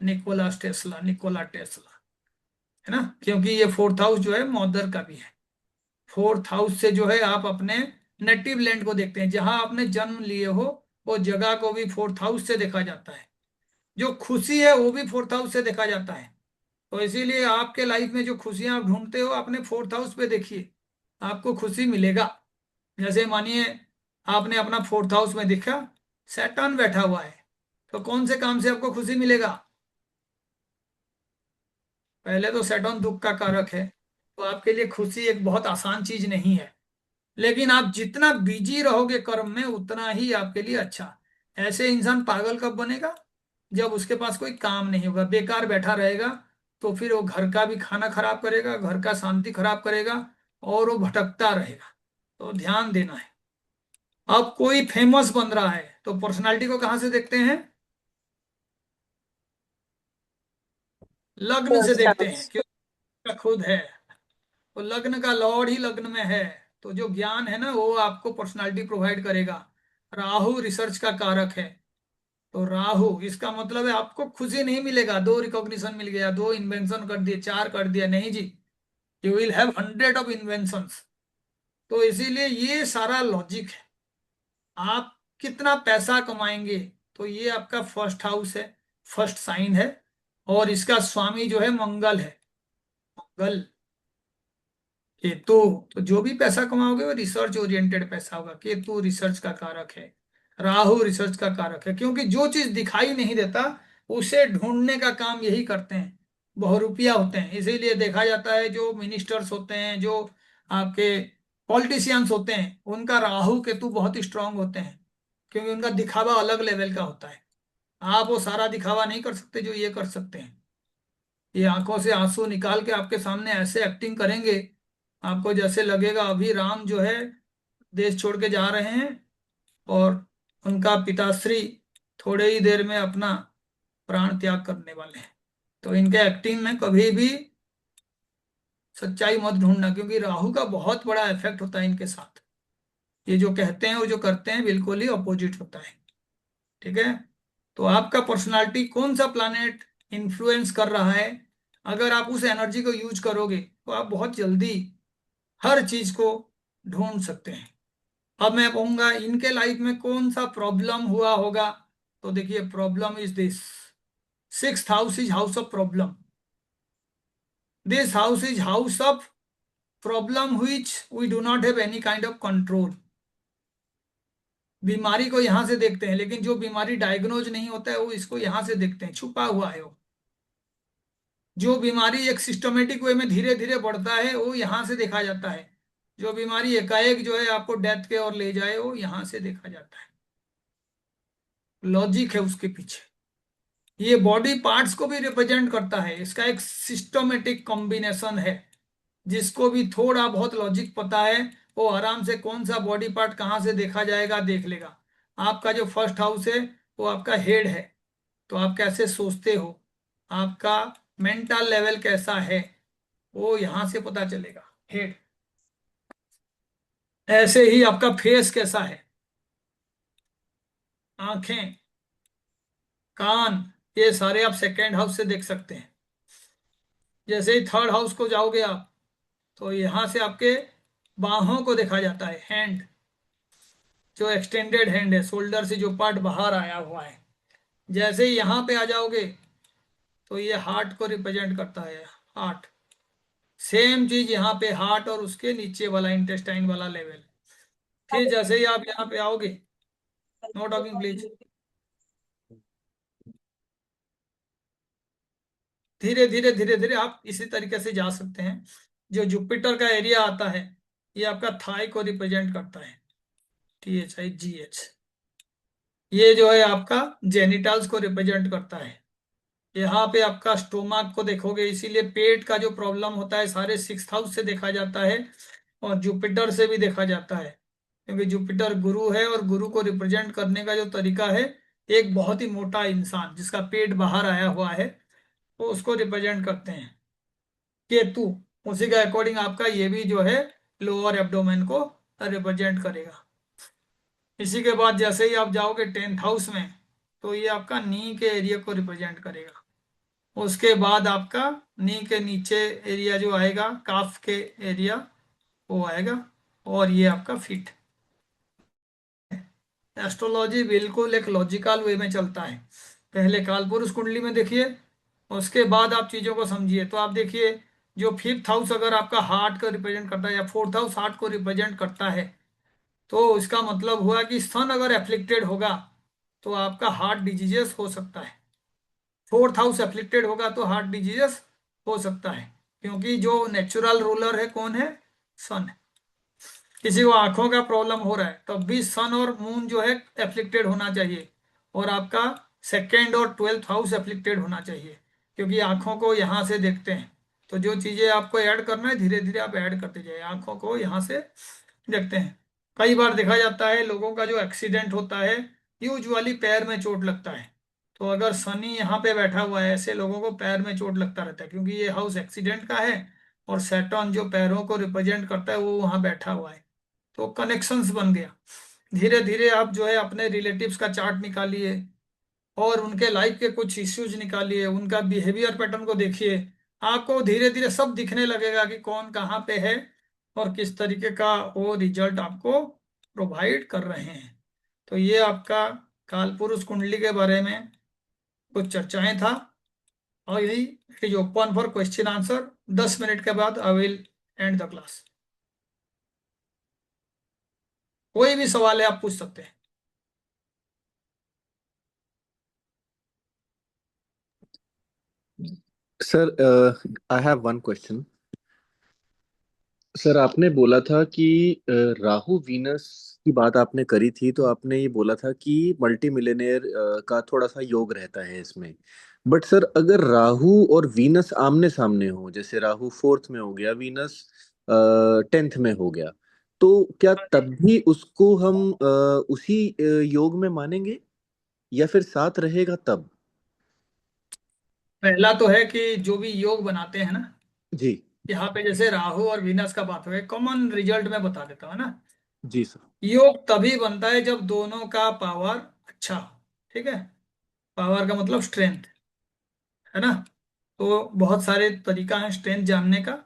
निकोलास टेस्ला, निकोला टेस्ला, है ना? क्योंकि ये 4th हाउस जो है मदर का भी है। 4th हाउस से जो है आप अपने नेटिव लैंड को देखते हैं, जहां आपने जन्म लिए हो वो जगह को भी 4th हाउस से देखा जाता है। जो खुशी है वो भी 4th हाउस से देखा जाता है। तो इसीलिए आपके लाइफ में जो खुशियां आप ढूंढते हो अपने 4th हाउस पे देखिए, आपको खुशी मिलेगा। जैसे मानिए आपने अपना 4th हाउस में देखा सैटर्न बैठा हुआ है, तो कौन से काम से आपको खुशी मिलेगा? पहले तो सैटर्न दुख का कारक है, तो आपके लिए खुशी एक बहुत आसान चीज नहीं है। लेकिन आप जितना बिजी रहोगे कर्म में उतना ही आपके लिए अच्छा। ऐसे इंसान पागल कब बनेगा? जब उसके पास कोई काम नहीं होगा, बेकार बैठा रहेगा, तो फिर वो घर का भी खाना खराब करेगा, घर का शांति खराब करेगा, और वो भटकता रहेगा। तो ध्यान देना है। अब कोई फेमस बन रहा है तो पर्सनालिटी को कहाँ से देखते हैं? लग्न से फर्स्ट देखते हैं, हाउस। क्योंकि खुद है। तो लग्न का लॉर्ड ही लग्न में है। तो जो ज्ञान है ना वो आपको पर्सनालिटी प्रोवाइड करेगा। राहु रिसर्च का कारक है। तो राहु इसका मतलब है आपको खुशी नहीं मिलेगा, 2 रिकॉग्निशन मिल गया, 2 इन्वेंशन कर दिए, 4 कर दिया, नहीं जी। You will have 100 of inventions. तो इसीलिए ये सारा लॉजिक है। आप कितना पैसा कमाएंगे, तो ये आपका फर्स्ट हाउस है, फर्स्ट साइन है। और इसका स्वामी जो है मंगल है। मंगल, केतु। तो जो भी पैसा कमाओगे वो रिसर्च ओरिएंटेड पैसा होगा। केतु रिसर्च का कारक है। राहु रिसर्च का कारक है, क्योंकि जो चीज दिखाई नहीं देता उसे ढूंढने का काम यही करते हैं। बहुरूपिया होते हैं। इसीलिए देखा जाता है जो मिनिस्टर्स होते हैं, जो आपके पॉलिटिशियंस होते हैं, उनका राहु केतु बहुत ही स्ट्रांग होते हैं, क्योंकि उनका दिखावा अलग लेवल का होता है। आप वो सारा दिखावा नहीं कर सकते जो ये कर सकते हैं। ये आंखों से आंसू निकाल के आपके सामने ऐसे एक्टिंग करेंगे, आपको जैसे लगेगा अभी राम जो है देश छोड़ के जा रहे हैं, और उनका पिताश्री थोड़े ही देर में अपना प्राण त्याग करने वाले हैं। तो इनके एक्टिंग में कभी भी सच्चाई मत ढूंढना, क्योंकि राहु का बहुत बड़ा इफेक्ट होता है इनके साथ। ये जो कहते हैं वो जो करते हैं बिल्कुल ही अपोजिट होता है। ठीक है? तो आपका पर्सनालिटी कौन सा प्लैनेट इन्फ्लुएंस कर रहा है, अगर आप उस एनर्जी को यूज करोगे तो आप बहुत जल्दी हर चीज को ढूंढ सकते हैं। अब मैं कहूंगा इनके लाइफ में कौन सा प्रॉब्लम हुआ होगा, तो देखिए problem is this, sixth house is house of problem, this house is house of problem which we do not have any kind of control। बीमारी को यहां से देखते हैं, लेकिन जो बीमारी डायग्नोज नहीं होता है वो इसको यहां से देखते हैं, छुपा हुआ है वो। जो बीमारी एक सिस्टमेटिक वे में धीरे धीरे बढ़ता है वो यहां से देखा जाता है। जो बीमारी एकाएक जो है आपको डेथ के और ले जाए वो यहां से देखा जाता है। लॉजिक है उसके पीछे। ये बॉडी पार्ट्स को भी रिप्रेजेंट करता है, इसका एक सिस्टमेटिक कॉम्बिनेशन है। जिसको भी थोड़ा बहुत लॉजिक पता है वो आराम से कौन सा बॉडी पार्ट कहाँ से देखा जाएगा देख लेगा। आपका जो फर्स्ट हाउस है वो आपका हेड है, तो आप कैसे सोचते हो, आपका मेंटल लेवल कैसा है, वो यहां से पता चलेगा, हेड। ऐसे ही आपका फेस कैसा है, आंखें, कान, ये सारे आप सेकेंड हाउस से देख सकते हैं। जैसे ही थर्ड हाउस को जाओगे आप, तो यहां से आपके बाहों को देखा जाता है, हैंड, जो एक्सटेंडेड हैंड है, शोल्डर से जो पार्ट बाहर आया हुआ है। जैसे ही यहां पे आ जाओगे तो ये हार्ट को रिप्रेजेंट करता है, हार्ट। सेम चीज यहाँ पे हार्ट और उसके नीचे वाला इंटेस्टाइन वाला लेवल। फिर जैसे ही आप यहाँ पे आओगे, नो टॉकिंग प्लीज, धीरे धीरे धीरे धीरे आप इसी तरीके से जा सकते हैं। जो जुपिटर का एरिया आता है ये आपका थाई को रिप्रेजेंट करता है, THIGH। ये जो है आपका जेनिटल्स को रिप्रेजेंट करता है। यहाँ पे आपका स्टोमक को देखोगे, इसीलिए पेट का जो प्रॉब्लम होता है सारे सिक्स हाउस से देखा जाता है और जुपिटर से भी देखा जाता है। क्योंकि जुपिटर गुरु है और गुरु को रिप्रेजेंट करने का जो तरीका है, एक बहुत ही मोटा इंसान जिसका पेट बाहर आया हुआ है वो उसको रिप्रेजेंट करते हैं। केतु, उसी के अकॉर्डिंग आपका ये भी जो है लोअर एब्डोमेन को रिप्रेजेंट करेगा। इसी के बाद जैसे ही आप जाओगे टेंथ हाउस में, तो ये आपका नी के एरिया को रिप्रेजेंट करेगा। उसके बाद आपका नी के नीचे एरिया जो आएगा, काफ के एरिया, वो आएगा। और ये आपका फिट। एस्ट्रोलॉजी बिल्कुल एक लॉजिकल वे में चलता है। पहले कालपुरुष कुंडली में देखिए, उसके बाद आप चीजों को समझिए। तो आप देखिए, जो फिफ्थ हाउस अगर आपका हार्ट को रिप्रेजेंट करता है या फोर्थ हाउस हार्ट को रिप्रेजेंट करता है, तो इसका मतलब हुआ कि सन अगर एफ्लिक्टेड होगा तो आपका हार्ट डिजीजेस हो सकता है। फोर्थ हाउस एफ्लिक्टेड होगा तो हार्ट डिजीजेस हो सकता है, क्योंकि जो नेचुरल रूलर है कौन है, सन है। किसी को आंखों का प्रॉब्लम हो रहा है तब भी सन और मून जो है एफ्लिक्टेड होना चाहिए, और आपका सेकेंड और ट्वेल्थ हाउस एफ्लिक्टेड होना चाहिए, क्योंकि आंखों को यहाँ से देखते हैं। तो जो चीजें आपको ऐड करना है धीरे धीरे आप ऐड करते जाइए, आंखों को यहाँ से देखते हैं। कई बार देखा जाता है लोगों का जो एक्सीडेंट होता है, यूजुअली पैर में चोट लगता है। तो अगर शनि यहाँ पे बैठा हुआ है, ऐसे लोगों को पैर में चोट लगता रहता है, क्योंकि ये हाउस एक्सीडेंट का है और सैटर्न जो पैरों को रिप्रेजेंट करता है वो वहाँ बैठा हुआ है। तो कनेक्शंस बन गया। धीरे धीरे आप जो है अपने रिलेटिव्स का चार्ट निकालिए और उनके लाइफ के कुछ इश्यूज निकालिए, उनका बिहेवियर पैटर्न को देखिए। आपको धीरे धीरे सब दिखने लगेगा कि कौन कहाँ पे है और किस तरीके का वो रिजल्ट आपको प्रोवाइड कर रहे हैं। तो ये आपका कालपुरुष कुंडली के बारे में कुछ चर्चाएं था। और यही it is open for question answer. 10 minute के बाद I will and the class. कोई भी सवाल है आप पूछ सकते हैं। Sir, I have one question. Sir, आपने बोला था कि राहु वीनस की बात आपने करी थी, तो आपने ये बोला था कि मल्टी मिलियनेयर का थोड़ा सा योग रहता है इसमें। बट सर, अगर राहु और वीनस आमने सामने हो, जैसे राहु फोर्थ में हो गया, वीनस 10th में हो गया, तो क्या तब भी उसको हम उसी योग में मानेंगे, या फिर साथ रहेगा तब? पहला तो है कि जो भी योग बनाते हैं ना, जी। यहाँ पे जैसे राहु और वीनस का बात हो गया, कॉमन रिजल्ट में बता देता हूँ ना। जी सर। योग तभी बनता है जब दोनों का पावर अच्छा हो। ठीक है, पावर का मतलब स्ट्रेंथ है ना। तो बहुत सारे तरीका है स्ट्रेंथ जानने का,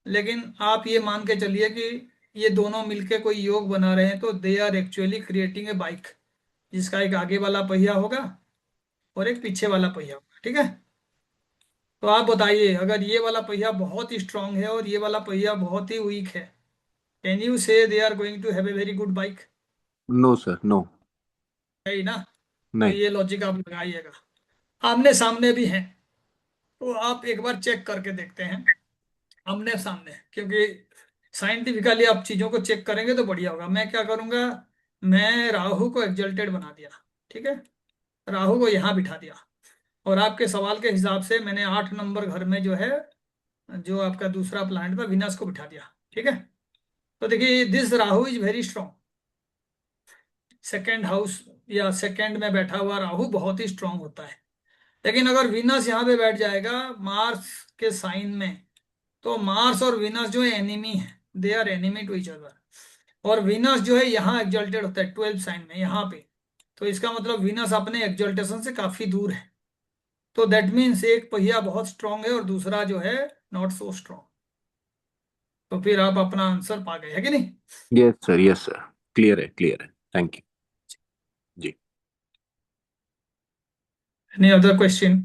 लेकिन आप ये मान के चलिए कि ये दोनों मिलके कोई योग बना रहे हैं तो they are actually creating a bike. जिसका एक आगे वाला पहिया होगा और एक पीछे वाला पहिया होगा, ठीक है। तो आप बताइए, अगर ये वाला पहिया बहुत ही स्ट्रांग है और ये वाला पहिया बहुत ही वीक है, can you say they are going to have a very good bike? No sir, no. है ही ना। तो नहीं। ये लॉजिक आप लगाइएगा। आमने सामने भी हैं, तो आप एक बार चेक करके देखते हैं आमने सामने, क्योंकि साइंटिफिकली आप चीजों को चेक करेंगे तो बढ़िया होगा। मैं क्या करूंगा, मैं राहु को एक्जल्टेड बना दिया, ठीक है, राहु को यहाँ बिठा दिया। और आपके सवाल के हिसाब से मैंने 8 नंबर घर में जो है, जो आपका दूसरा प्लैनेट था विनस को बिठा दिया, ठीक है। तो देखिए this Rahu is very strong. Second house या सेकेंड में बैठा हुआ राहु बहुत ही स्ट्रांग होता है। लेकिन अगर विनस यहाँ पे बैठ जाएगा मार्स के साइन में, तो मार्स और विनस जो है एनिमी है, they are enemy to each other. और विनस जो है यहाँ एक्जल्टेड होता है 12 साइन में यहाँ पे। तो इसका मतलब विनस अपने एक्जल्टेशन से काफी दूर है। तो दैट मीन्स एक पहिया बहुत स्ट्रांग है और दूसरा जो है नॉट सो स्ट्रांग। तो फिर आप अपना आंसर पा गए, है कि नहीं? Yes sir, yes sir. Clear है, क्लियर है। Thank you. जी। Any other question?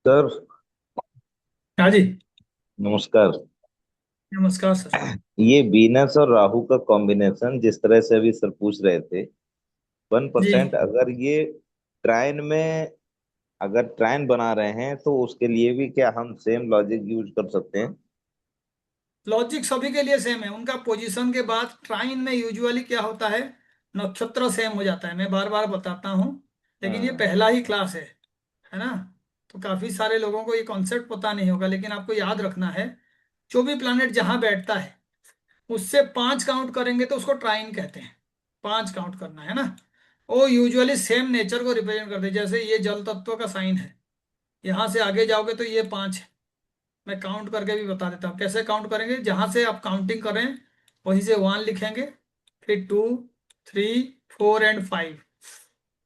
सर हाँ जी। नमस्कार। नमस्कार सर। ये वीनस और राहु का कॉम्बिनेशन जिस तरह से अभी सर पूछ रहे थे, वन जी, परसेंट अगर ये ट्रायन में, अगर ट्रायन बना रहे हैं तो उसके लिए भी क्या हम सेम लॉजिक यूज कर सकते हैं? लॉजिक सभी के लिए सेम है। उनका पोजीशन के बाद ट्राइन में यूजुअली क्या होता है, नक्षत्र सेम हो जाता है। मैं बार बार बताता हूँ, लेकिन ये हाँ। पहला ही क्लास है ना। तो काफी सारे लोगों को ये कॉन्सेप्ट पता नहीं होगा, लेकिन आपको याद रखना है, जो भी प्लैनेट जहां बैठता है उससे 5 काउंट करेंगे तो उसको ट्राइन कहते हैं। 5 काउंट करना है ना। वो यूजुअली सेम नेचर को रिप्रेजेंट करते हैं। जैसे ये जल तत्व का साइन है, यहां से आगे जाओगे तो ये 5 है। मैं काउंट करके भी बता देता हूँ कैसे काउंट करेंगे। जहां से आप काउंटिंग करें वहीं से 1 लिखेंगे, फिर 2, 3, 4 एंड 5।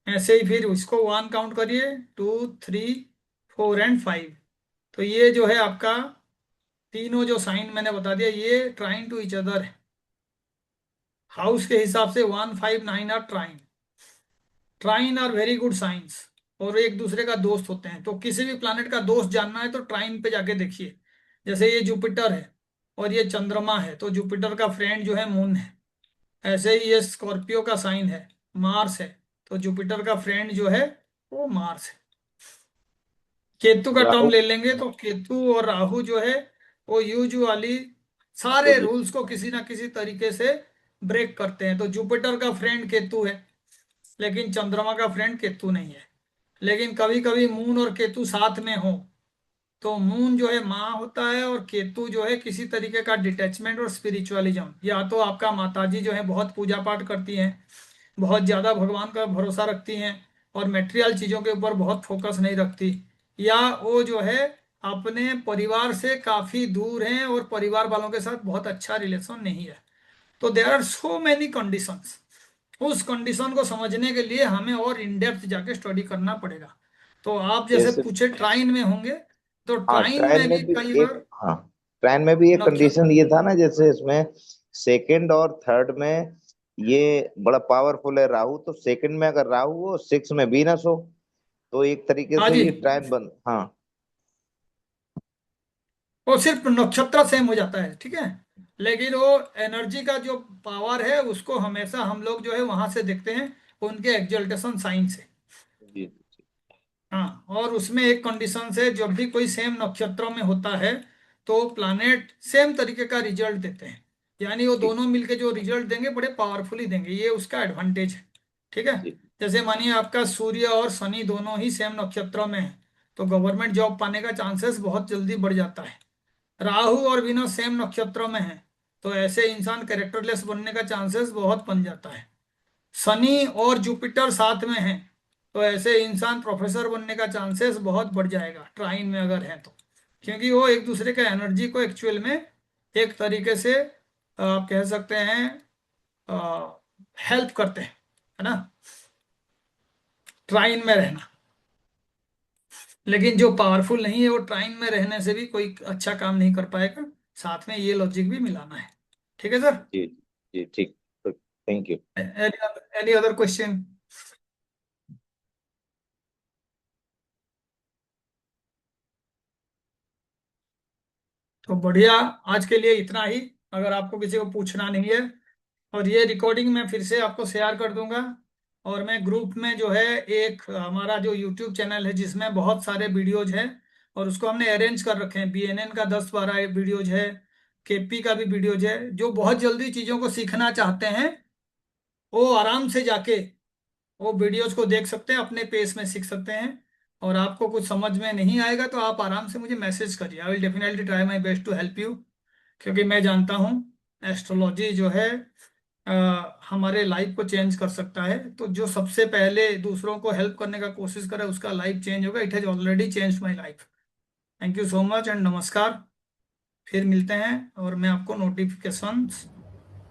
ऐसे ही फिर उसको 1 काउंट करिए, 2, 3, 4 एंड 5। तो ये जो है आपका तीनों जो साइन मैंने बता दिया, ये ट्राइन टू इच अदर है। हाउस के हिसाब से 1, 5, 9 are trine. Trine are very good signs, और एक दूसरे का दोस्त होते हैं। तो किसी भी प्लैनेट का दोस्त जानना है तो ट्राइन पे जाके देखिए। जैसे ये जुपिटर है और ये चंद्रमा है, तो जुपिटर का फ्रेंड जो है मून है। ऐसे ही ये स्कॉर्पियो का साइन है, मार्स है, तो जुपिटर का फ्रेंड जो है वो मार्स है। केतु का टर्म राहु ले लेंगे तो केतु और राहु जो है वो यूजुअली सारे अपोजिट। रूल्स को किसी ना किसी तरीके से ब्रेक करते हैं। तो जुपिटर का फ्रेंड केतु है, लेकिन चंद्रमा का फ्रेंड केतु नहीं है। लेकिन कभी कभी मून और केतु साथ में हो, तो मून जो है माँ होता है और केतु जो है किसी तरीके का डिटैचमेंट और स्पिरिचुअलिज्म। या तो आपका माताजी जो है बहुत पूजा पाठ करती हैं, बहुत ज्यादा भगवान का भरोसा रखती हैं और मेटेरियल चीजों के ऊपर बहुत फोकस नहीं रखती, या वो जो है अपने परिवार से काफी दूर हैं और परिवार वालों के साथ बहुत अच्छा रिलेशन नहीं है। तो there are so many conditions. उस कंडीशन को समझने के लिए हमें और इन डेप्थ जाके स्टडी करना पड़ेगा। तो आप जैसे जैसे पूछे ट्राइन में होंगे, तो हाँ, ट्राइन ट्रायन में में भी भी कई एक, बार हाँ, ट्रायन में भी एक नक्षत्र। कंडीशन ये था ना, जैसे इसमें सेकंड और थर्ड में ये बड़ा पावरफुल है राहु, तो सेकंड में अगर राहु हो, सिक्स में वीनस हो, तो एक तरीके हाँ से जी, ये ट्रायन बन, हाँ। वो सिर्फ नक्षत्र सेम हो जाता है, ठीक है। लेकिन वो एनर्जी का जो पावर है उसको हमेशा हम लोग जो है वहां से देखते हैं, उनके एक्जल्टेशन साइन से। जी। हाँ, और उसमें एक कंडीशन से जब भी कोई सेम नक्षत्र में होता है तो प्लानेट सेम तरीके का रिजल्ट देते हैं। यानी वो ठीक। दोनों मिलके जो रिजल्ट देंगे बड़े पावरफुली देंगे, ये उसका एडवांटेज है, ठीक है। जी। जैसे मानिए आपका सूर्य और शनि दोनों ही सेम नक्षत्र में है, तो गवर्नमेंट जॉब पाने का चांसेस बहुत जल्दी बढ़ जाता है। राहु और विनस सेम नक्षत्र में है, तो ऐसे इंसान कैरेक्टरलेस बनने का चांसेस बहुत बन जाता है। शनि और जुपिटर साथ में हैं, तो ऐसे इंसान प्रोफेसर बनने का चांसेस बहुत बढ़ जाएगा ट्राइन में अगर है तो। क्योंकि वो एक दूसरे का एनर्जी को एक्चुअल में एक तरीके से आप कह सकते हैं हेल्प करते हैं, है ना, ट्राइन में रहना। लेकिन जो पावरफुल नहीं है वो ट्राइन में रहने से भी कोई अच्छा काम नहीं कर पाएगा। साथ में ये लॉजिक भी मिलाना है। ठीक है सर। जी जी ठीक। Thank you. Any other question? तो बढ़िया, आज के लिए इतना ही। अगर आपको किसी को पूछना नहीं है, और ये रिकॉर्डिंग मैं फिर से आपको शेयर कर दूंगा। और मैं ग्रुप में जो है, एक हमारा जो यूट्यूब चैनल है जिसमें बहुत सारे वीडियोज हैं, और उसको हमने अरेंज कर रखे हैं। बीएनएन का 10-12 वीडियोज है, केपी का भी वीडियोज है। जो बहुत जल्दी चीज़ों को सीखना चाहते हैं, वो आराम से जाके वो वीडियोज को देख सकते हैं, अपने पेस में सीख सकते हैं। और आपको कुछ समझ में नहीं आएगा तो आप आराम से मुझे मैसेज करिए। I will definitely try my best to help you. क्योंकि मैं जानता हूँ एस्ट्रोलॉजी जो है हमारे लाइफ को चेंज कर सकता है। तो जो सबसे पहले दूसरों को हेल्प करने का कोशिश करे, उसका लाइफ चेंज होगा। It has already change my life. Thank you so much and नमस्कार। फिर मिलते हैं, और मैं आपको नोटिफिकेशंस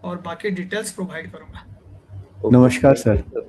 और बाकी डिटेल्स प्रोवाइड करूंगा। ओके, नमस्कार थैंक सर। यू।